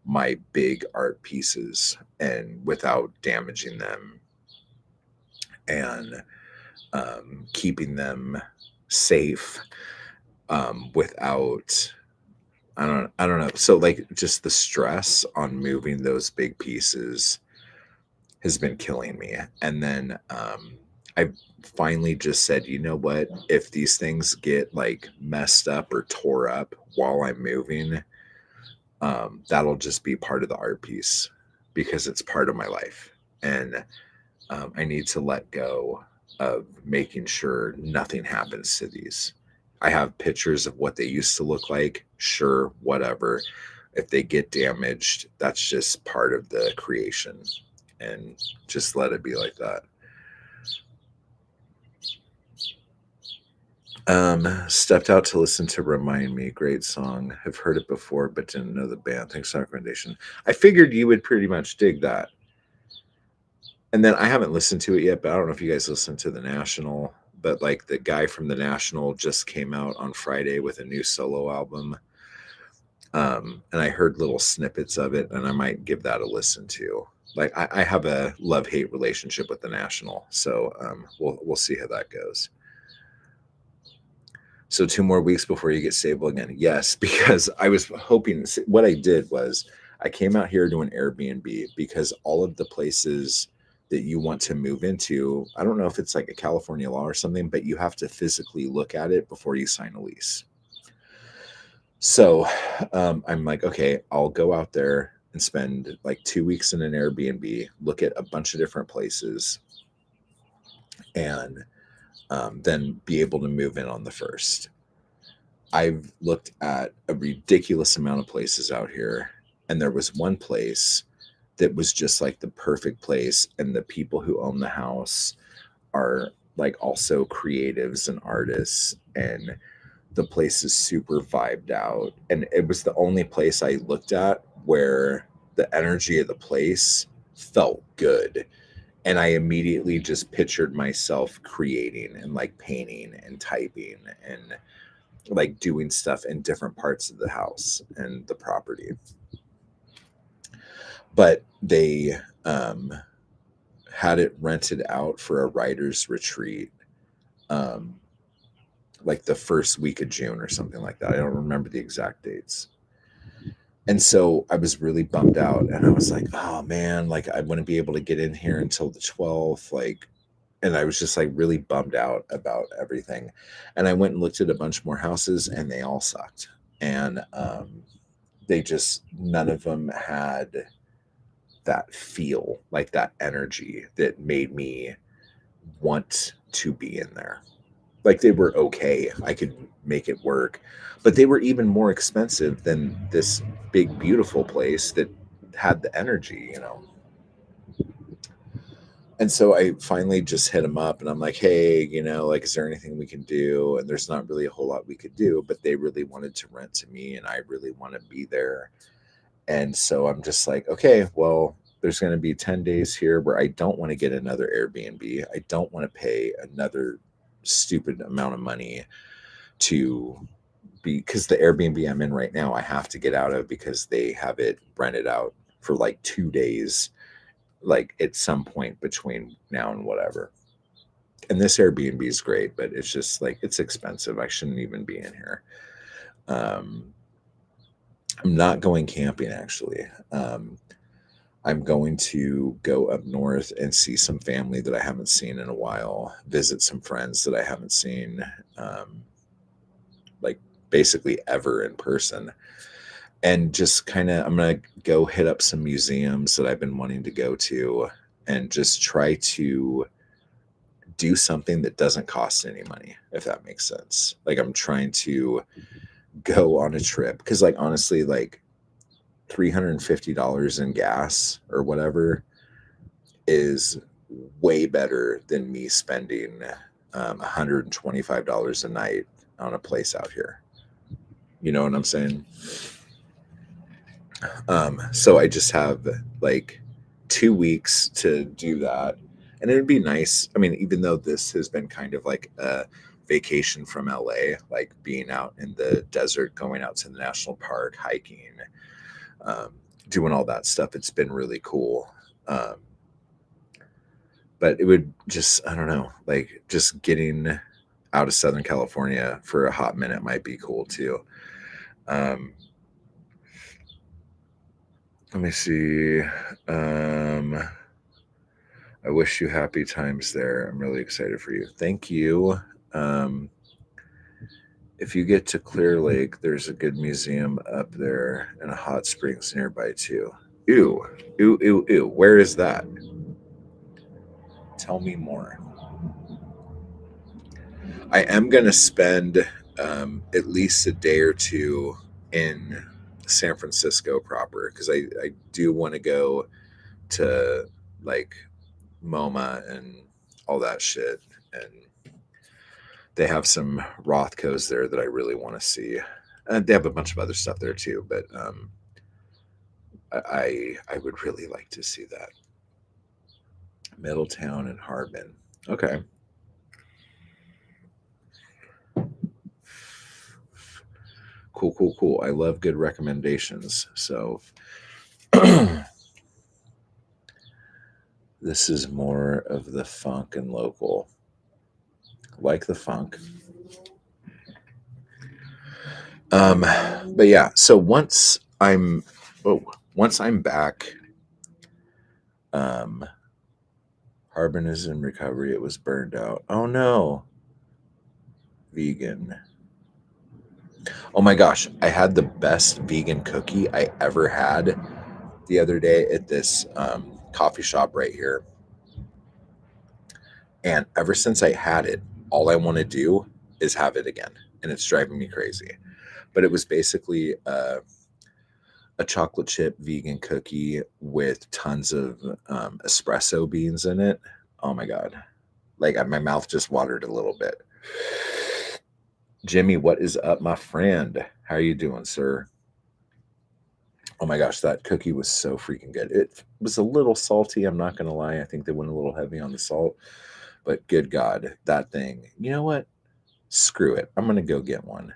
my big art pieces and without damaging them, and keeping them safe, without I don't know. So like just the stress on moving those big pieces has been killing me. And then I finally just said, you know what? If these things get like messed up or tore up while I'm moving, that'll just be part of the art piece because it's part of my life. And I need to let go of making sure nothing happens to these. I have pictures of what they used to look like. Sure, whatever. If they get damaged, that's just part of the creation, and just let it be like that. Stepped out to listen to Remind Me. Great song. Have heard it before, but didn't know the band. Thanks for the recommendation. I figured you would pretty much dig that. And then I haven't listened to it yet, but I don't know if you guys listened to The National, but like the guy from The National just came out on Friday with a new solo album. And I heard little snippets of it, and I might give that a listen to. Like I have a love-hate relationship with The National, so we'll see how that goes. So 2 more weeks before you get stable again. Yes, because I was hoping. What I did was I came out here to an Airbnb because all of the places that you want to move into, I don't know if it's like a California law or something, but you have to physically look at it before you sign a lease. So I'm like, okay, I'll go out there and spend like 2 weeks in an Airbnb, look at a bunch of different places, and then be able to move in on the first. I've looked at a ridiculous amount of places out here, and there was one place that was just like the perfect place, and the people who own the house are like also creatives and artists, and the place is super vibed out. And it was the only place I looked at where the energy of the place felt good. And I immediately just pictured myself creating and like painting and typing and like doing stuff in different parts of the house and the property. But they had it rented out for a writer's retreat, like the first week of June or something like that. I don't remember the exact dates. And so I was really bummed out, and I was like, oh man, like I wouldn't be able to get in here until the 12th. Like, and I was just like really bummed out about everything. And I went and looked at a bunch more houses, and they all sucked. And they just, none of them had that feel, like that energy that made me want to be in there. Like they were okay, I could make it work, but they were even more expensive than this big beautiful place that had the energy, you know. And so I finally just hit them up and I'm like, hey, you know, like, is there anything we can do? And there's not really a whole lot we could do, but they really wanted to rent to me and I really want to be there. And so I'm just like, okay, well, there's going to be 10 days here where I don't want to get another Airbnb. I don't want to pay another stupid amount of money to be, because the Airbnb I'm in right now, I have to get out of because they have it rented out for like 2 days, like at some point between now and whatever. And this Airbnb is great, but it's just like, it's expensive. I shouldn't even be in here. Um, I'm not going camping actually. I'm going to go up north and see some family that I haven't seen in a while, visit some friends that I haven't seen, like basically ever in person. And just kind of, I'm going to go hit up some museums that I've been wanting to go to and just try to do something that doesn't cost any money, if that makes sense. Like I'm trying to go on a trip because, like, honestly, like $350 in gas or whatever is way better than me spending $125 a night on a place out here. You know what I'm saying? So I just have like 2 weeks to do that. And it'd be nice. I mean, even though this has been kind of like a vacation from LA, like being out in the desert, going out to the national park, hiking, um, doing all that stuff, it's been really cool. Um, but it would just, I don't know, like just getting out of Southern California for a hot minute might be cool too. Um, let me see. I wish you happy times there. I'm really excited for you. Thank you. Um, if you get to Clear Lake, there's a good museum up there and a hot springs nearby too. Ew, ew, ew, ew. Where is that? Tell me more. I am going to spend at least a day or two in San Francisco proper because I do want to go to like MoMA and all that shit. And they have some Rothkos there that I really want to see. And they have a bunch of other stuff there too, but I would really like to see that. Middletown and Harbin. Okay. Cool, cool, cool. I love good recommendations. So this is more of the funk and local. Like the funk. But yeah, so once I'm back, um Harbin is in recovery. It was burned out. Oh no. Vegan. Oh my gosh, I had the best vegan cookie I ever had the other day at this coffee shop right here. And ever since I had it, all I want to do is have it again. And it's driving me crazy. But it was basically a chocolate chip vegan cookie with tons of espresso beans in it. Oh my God. Like my mouth just watered a little bit. Jimmy, what is up, my friend? How are you doing, sir? Oh my gosh, that cookie was so freaking good. It was a little salty, I'm not going to lie. I think they went a little heavy on the salt, but good God, that thing. You know what? Screw it. I'm going to go get one.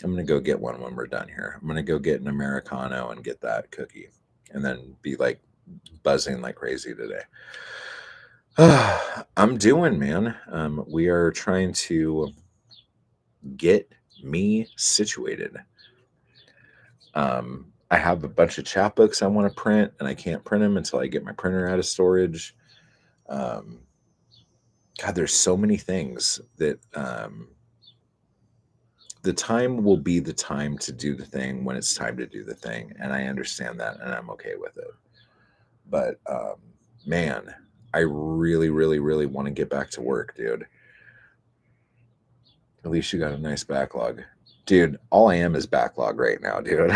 I'm going to go get one when we're done here. I'm going to go get an Americano and get that cookie and then be like buzzing like crazy today. I'm doing, man. We are trying to get me situated. I have a bunch of chapbooks I want to print, and I can't print them until I get my printer out of storage. Um, God, there's so many things that the time will be the time to do the thing when it's time to do the thing. And I understand that and I'm okay with it. But man, I really, really, really want to get back to work, dude. At least you got a nice backlog. Dude, all I am is backlog right now, dude.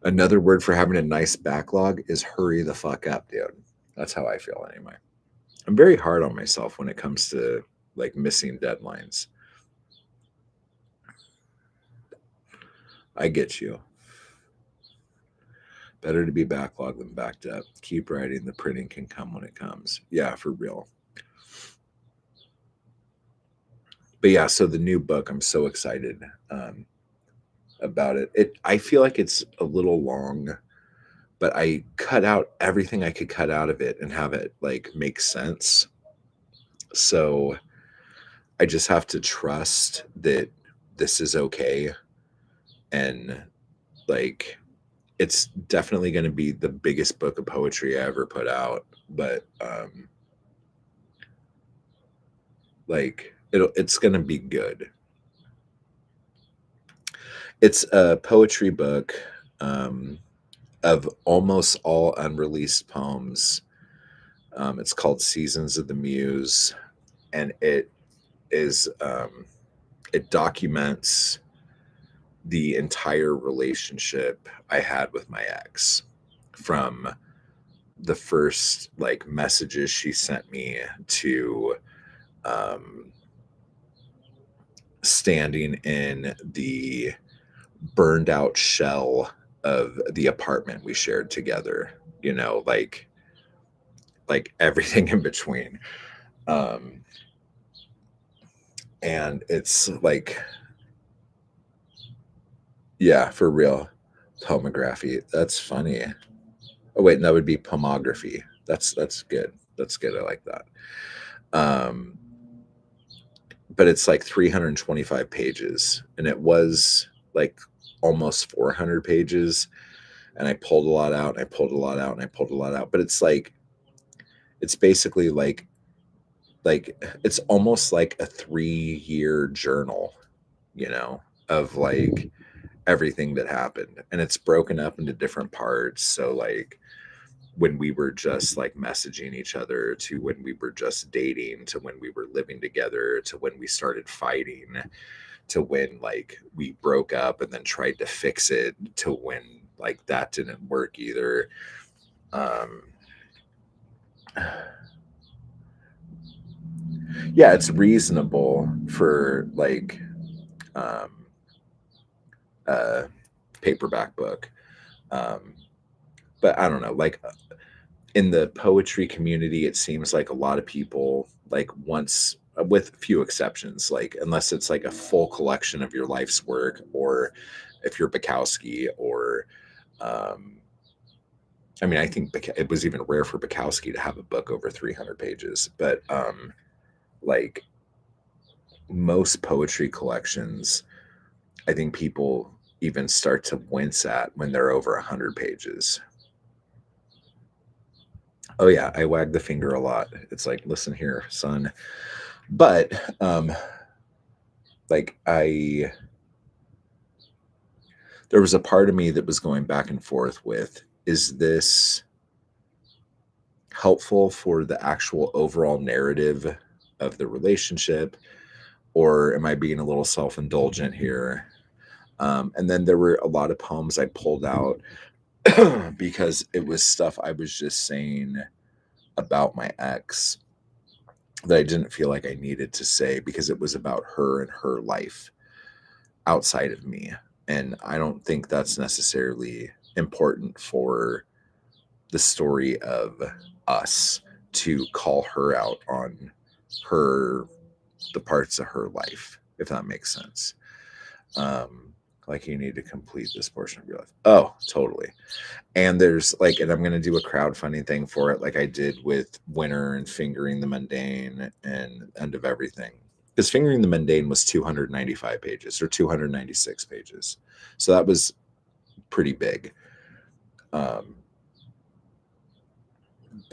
Another word for having a nice backlog is hurry the fuck up, dude. That's how I feel anyway. I'm very hard on myself when it comes to like missing deadlines. I get you. Better to be backlogged than backed up. Keep writing. The printing can come when it comes. Yeah, for real. But yeah, so the new book, I'm so excited about it. I feel like it's a little long, but I cut out everything I could cut out of it and have it like make sense. So I just have to trust that this is okay. And like, it's definitely going to be the biggest book of poetry I ever put out. But like, it's going to be good. It's a poetry book of almost all unreleased poems. It's called Seasons of the Muse, and it is it documents the entire relationship I had with my ex, from the first like messages she sent me to standing in the burned out shell of the apartment we shared together, you know, like everything in between. And it's like, yeah, for real. Pomography. That's funny. Oh wait, that would be pomography. That's good. That's good. I like that. But it's like 325 pages, and it was like almost 400 pages. And I pulled a lot out, and I pulled a lot out, and I pulled a lot out. But it's like, it's basically like it's almost like a 3-year journal, you know, of like everything that happened, and it's broken up into different parts. So like when we were just like messaging each other, to when we were just dating, to when we were living together, to when we started fighting, to when like we broke up and then tried to fix it, to when like that didn't work either. Yeah, it's reasonable for like a paperback book. But I don't know, like in the poetry community, it seems like a lot of people, like once, with few exceptions, like unless it's like a full collection of your life's work, or if you're Bukowski, or I mean, I think it was even rare for Bukowski to have a book over 300 pages, but like most poetry collections, I think people even start to wince at when they're over 100 pages. Oh yeah, I wag the finger a lot. It's like, listen here, son. But like there was a part of me that was going back and forth with, is this helpful for the actual overall narrative of the relationship, or am I being a little self-indulgent here? And then there were a lot of poems I pulled out because it was stuff I was just saying about my ex that I didn't feel like I needed to say, because it was about her and her life outside of me. And I don't think that's necessarily important for the story of us to call her out on the parts of her life, if that makes sense. Like, you need to complete this portion of your life. Oh, totally. And there's like, and I'm going to do a crowdfunding thing for it, like I did with Winter and Fingering the Mundane and End of Everything. Because Fingering the Mundane was 295 pages or 296 pages. So that was pretty big.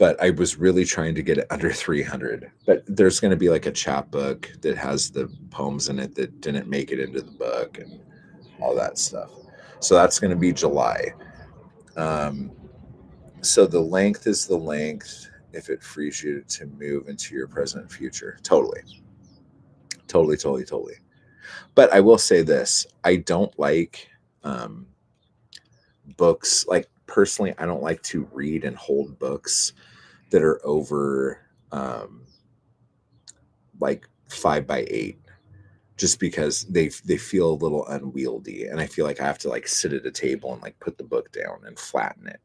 but I was really trying to get it under 300. But there's going to be like a chapbook that has the poems in it that didn't make it into the book and all that stuff. So that's going to be July. Um, so the length is the length if it frees you to move into your present and future. Totally. Totally, totally, totally. But I will say this, I don't like um, books. Like personally, I don't like to read and hold books that are over like 5 by 8, just because they feel a little unwieldy, and I feel like I have to like sit at a table and like put the book down and flatten it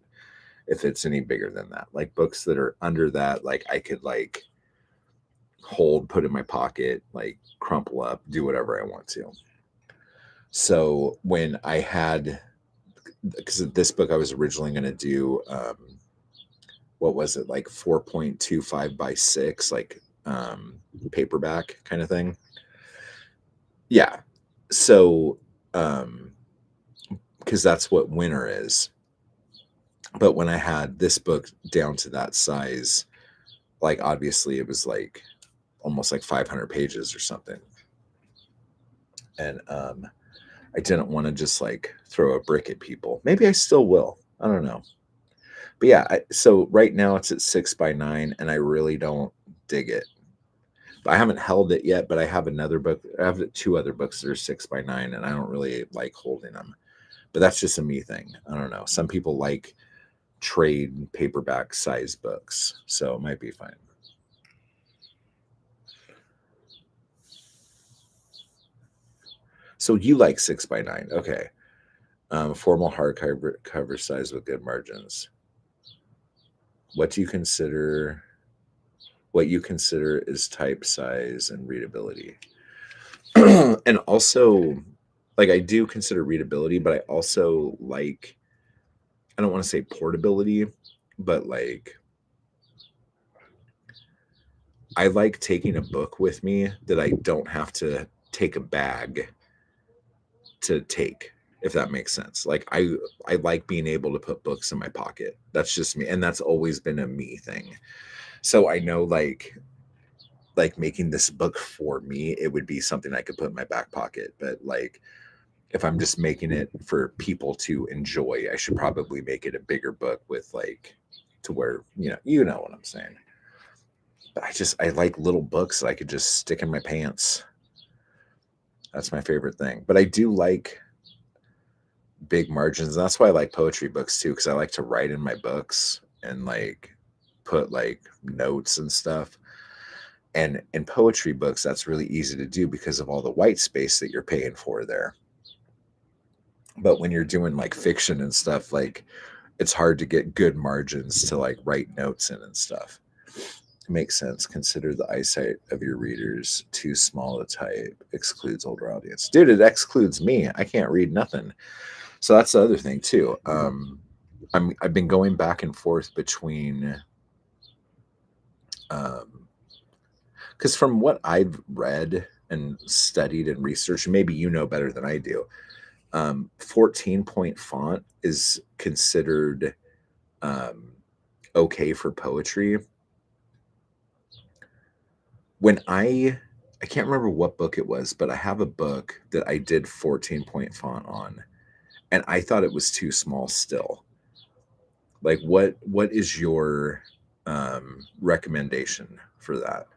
if it's any bigger than that. Like books that are under that, like I could like hold, put in my pocket, like crumple up, do whatever I want to. So when I had, because this book I was originally going to do, what was it, like 4.25 by 6, like paperback kind of thing. Yeah. So, because that's what winter is. But when I had this book down to that size, like obviously it was like almost like 500 pages or something. And I didn't want to just like throw a brick at people. Maybe I still will. I don't know. But yeah, so right now it's at 6 by 9, and I really don't dig it. I haven't held it yet, but I have another book. I have 2 other books that are 6 by 9, and I don't really like holding them. But that's just a me thing. I don't know. Some people like trade paperback size books, so it might be fine. So you like 6 by 9, okay? Formal hardcover cover size with good margins. What do you consider? What you consider is type size and readability, and also, like I do consider readability, but I also like. I don't want to say portability, but like I like taking a book with me that I don't have to take a bag to take, if that makes sense. Like I like being able to put books in my pocket. That's just me, and that's always been a me thing. So I know like making this book for me, it would be something I could put in my back pocket, but like if I'm just making it for people to enjoy, I should probably make it a bigger book with like to where, you know what I'm saying. But I like little books that I could just stick in my pants. That's my favorite thing. But I do like big margins. And that's why I like poetry books too, because I like to write in my books and like put like notes and stuff. And in poetry books, that's really easy to do because of all the white space that you're paying for there. But when you're doing like fiction and stuff, like it's hard to get good margins to like write notes in and stuff. Makes sense. Consider the eyesight of your readers too small to type. Excludes older audience. Dude, it excludes me. I can't read nothing. So that's the other thing too. I've been going back and forth between because from what I've read and studied and researched, maybe you know better than I do, 14-point font is considered okay for poetry. When I can't remember what book it was, but I have a book that I did 14-point font on, and I thought it was too small still. Like what is your recommendation for that?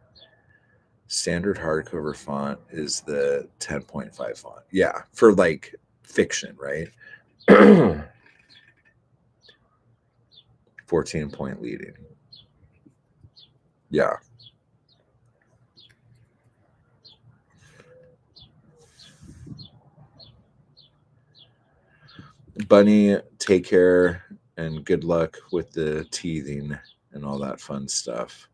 Standard hardcover font is the 10.5 font. Yeah, for like fiction, right? 14-point leading. Yeah. Bunny, take care and good luck with the teething and all that fun stuff.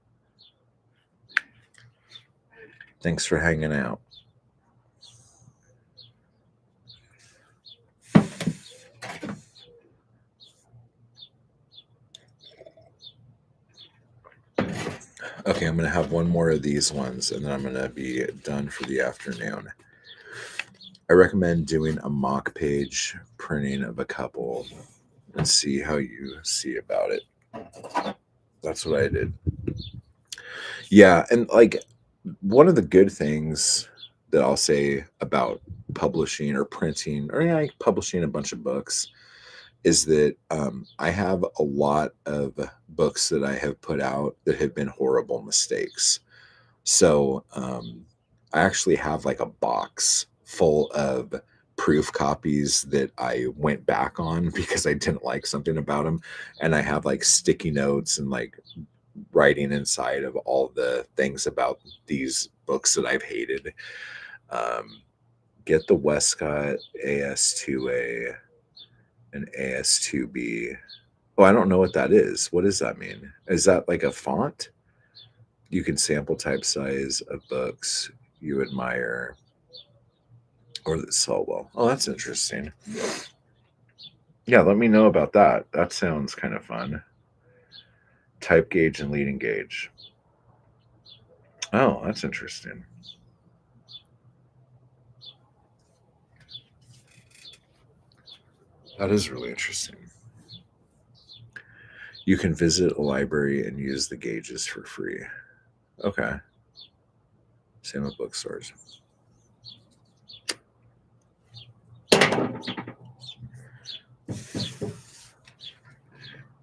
Thanks for hanging out. Okay, I'm going to have one more of these ones and then I'm going to be done for the afternoon. I recommend doing a mock page printing of a couple and see how you see about it. That's what I did. Yeah, and like one of the good things that I'll say about publishing or printing or yeah, like publishing a bunch of books is that I have a lot of books that I have put out that have been horrible mistakes. So I actually have like a box full of proof copies that I went back on because I didn't like something about them. And I have like sticky notes and like writing inside of all the things about these books that I've hated. Um, get the Westcott AS2A and AS2B. Oh, I don't know what that is. What does that mean? Is that like a font? You can sample type size of books you admire or that sell well. Oh, that's interesting. Yeah, let me know about that. That sounds kind of fun. Type gauge and leading gauge. Oh, that's interesting. That is really interesting. You can visit a library and use the gauges for free. Okay. Same with bookstores.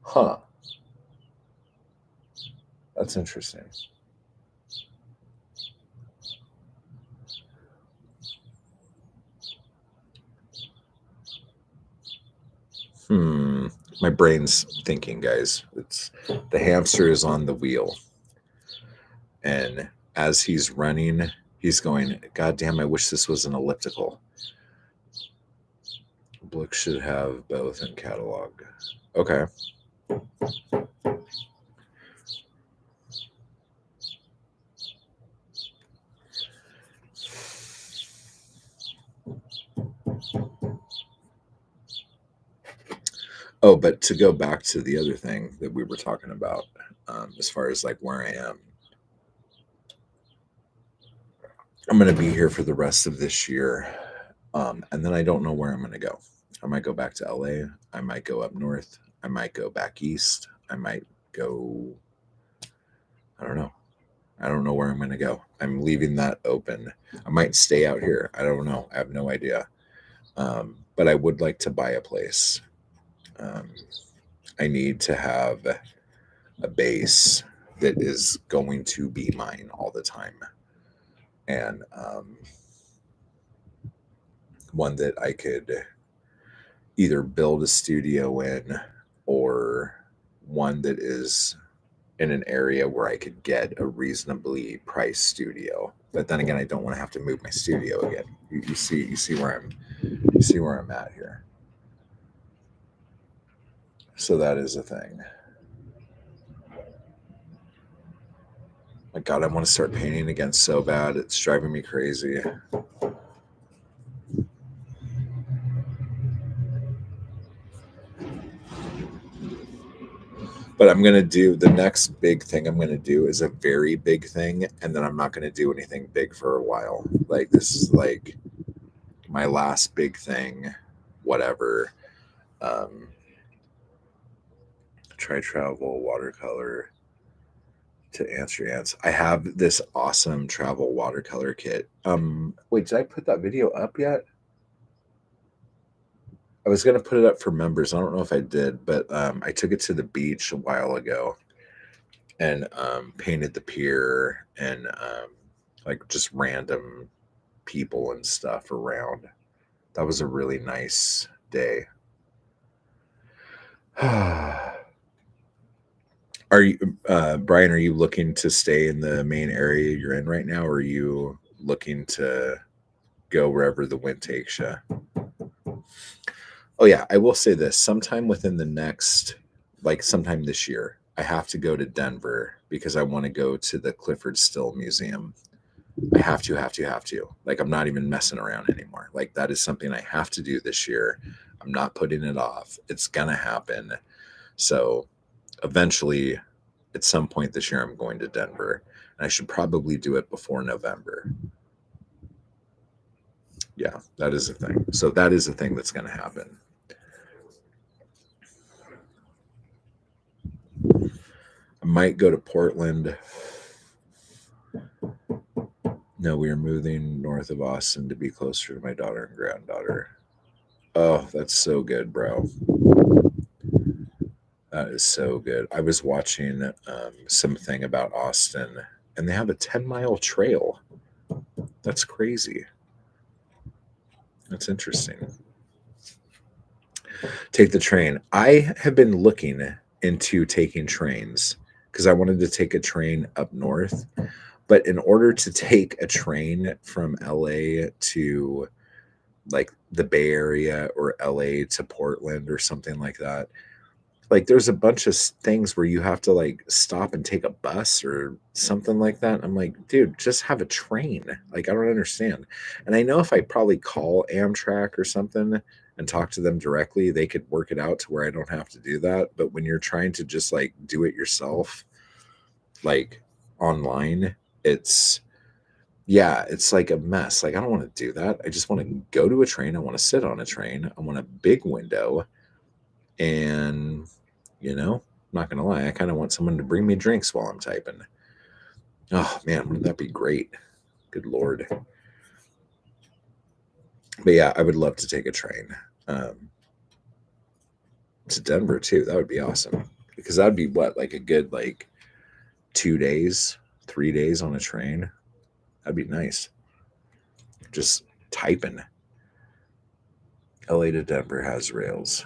Huh. That's interesting. My brain's thinking, guys. It's the hamster is on the wheel. And as he's running, he's going, God damn, I wish this was an elliptical. Book should have both in catalog. Okay. Oh, but to go back to the other thing that we were talking about, as far as like where I am, I'm going to be here for the rest of this year. And then I don't know where I'm going to go. I might go back to LA. I might go up north. I might go back east. I might go, I don't know. I don't know where I'm going to go. I'm leaving that open. I might stay out here. I don't know. I have no idea. But I would like to buy a place. I need to have a base that is going to be mine all the time. And one that I could either build a studio in or one that is in an area where I could get a reasonably priced studio. But then again, I don't want to have to move my studio again. You see where I'm at here. So that is a thing. My God, I want to start painting again so bad. It's driving me crazy. But I'm going to do the next big thing I'm going to do is a very big thing. And then I'm not going to do anything big for a while. Like, this is like my last big thing, whatever. Try travel watercolor to answer your answer. I have this awesome travel watercolor kit. Wait, did I put that video up yet? I was gonna put it up for members. I don't know if I did, but I took it to the beach a while ago and painted the pier and like just random people and stuff around. That was a really nice day. Are you, Brian? Are you looking to stay in the main area you're in right now, or are you looking to go wherever the wind takes you? Oh yeah, I will say this. Sometime within the next, like sometime this year, I have to go to Denver because I want to go to the Clifford Still Museum. I have to. Like I'm not even messing around anymore. Like that is something I have to do this year. I'm not putting it off. It's gonna happen. So eventually, at some point this year, I'm going to Denver, and I should probably do it before November. Yeah, that is a thing. So that is a thing that's going to happen. I might go to Portland. No, we are moving north of Austin to be closer to my daughter and granddaughter. Oh, that's so good, bro. That is so good. I was watching something about Austin, and they have a 10-mile trail. That's crazy. That's interesting. Take the train. I have been looking into taking trains because I wanted to take a train up north. But in order to take a train from LA to like the Bay Area or LA to Portland or something like that, like there's a bunch of things where you have to like stop and take a bus or something like that. I'm like, dude, just have a train. Like, I don't understand. And I know if I probably call Amtrak or something and talk to them directly, they could work it out to where I don't have to do that. But when you're trying to just like do it yourself, like online, it's like a mess. Like, I don't want to do that. I just want to go to a train. I want to sit on a train. I want a big window. And, I'm not going to lie, I kind of want someone to bring me drinks while I'm typing. Oh, man, wouldn't that be great? Good Lord. But yeah, I would love to take a train to Denver, too. That would be awesome. Because that'd be what, like a good, 2 days, 3 days on a train? That'd be nice. Just typing. LA to Denver has rails.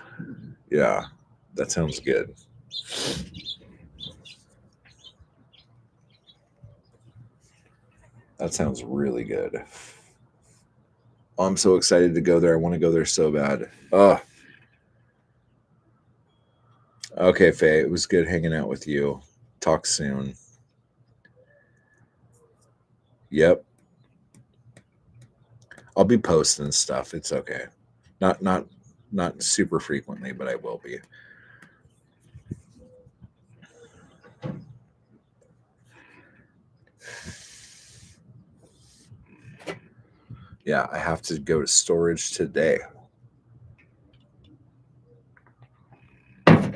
Yeah, that sounds good. That sounds really good. Oh, I'm so excited to go there. I want to go there so bad. Oh. Okay, Faye. It was good hanging out with you. Talk soon. Yep. I'll be posting stuff. It's okay. Not super frequently, but I will be. Yeah, I have to go to storage today. I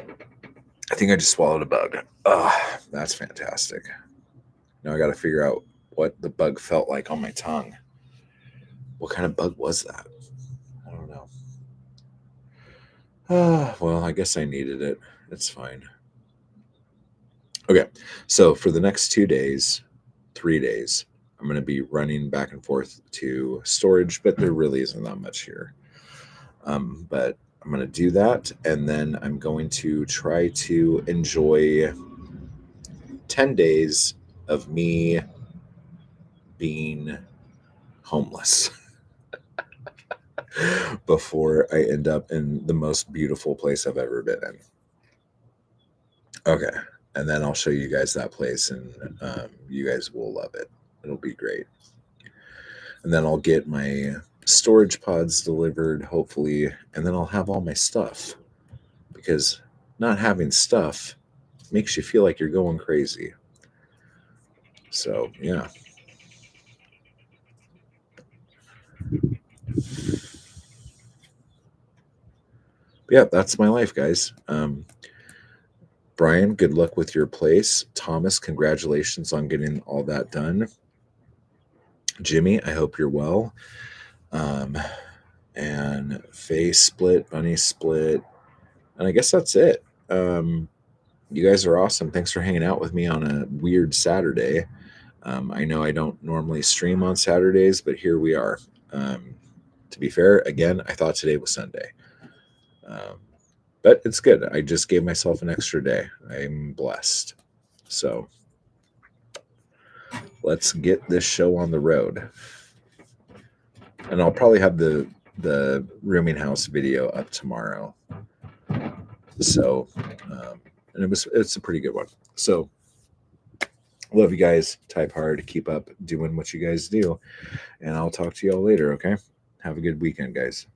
think I just swallowed a bug. Oh, that's fantastic. Now I got to figure out what the bug felt like on my tongue. What kind of bug was that? I don't know. Well, I guess I needed it. It's fine. Okay, so for the next 2 days, 3 days, I'm going to be running back and forth to storage, but there really isn't that much here. But I'm going to do that, and then I'm going to try to enjoy 10 days of me being homeless before I end up in the most beautiful place I've ever been in. Okay, and then I'll show you guys that place, and you guys will love it. It'll be great. And then I'll get my storage pods delivered, hopefully, and then I'll have all my stuff. Because not having stuff makes you feel like you're going crazy. So, yeah. Yeah, that's my life, guys. Brian, good luck with your place. Thomas, congratulations on getting all that done. Jimmy, I hope you're well. And Faye split, Bunny split. And I guess that's it. You guys are awesome. Thanks for hanging out with me on a weird Saturday. I know I don't normally stream on Saturdays, but here we are. To be fair, again, I thought today was Sunday. But it's good. I just gave myself an extra day. I'm blessed. So let's get this show on the road. And I'll probably have the rooming house video up tomorrow. So, and it's a pretty good one. So, love you guys. Type hard. Keep up doing what you guys do. And I'll talk to y'all later, okay? Have a good weekend, guys.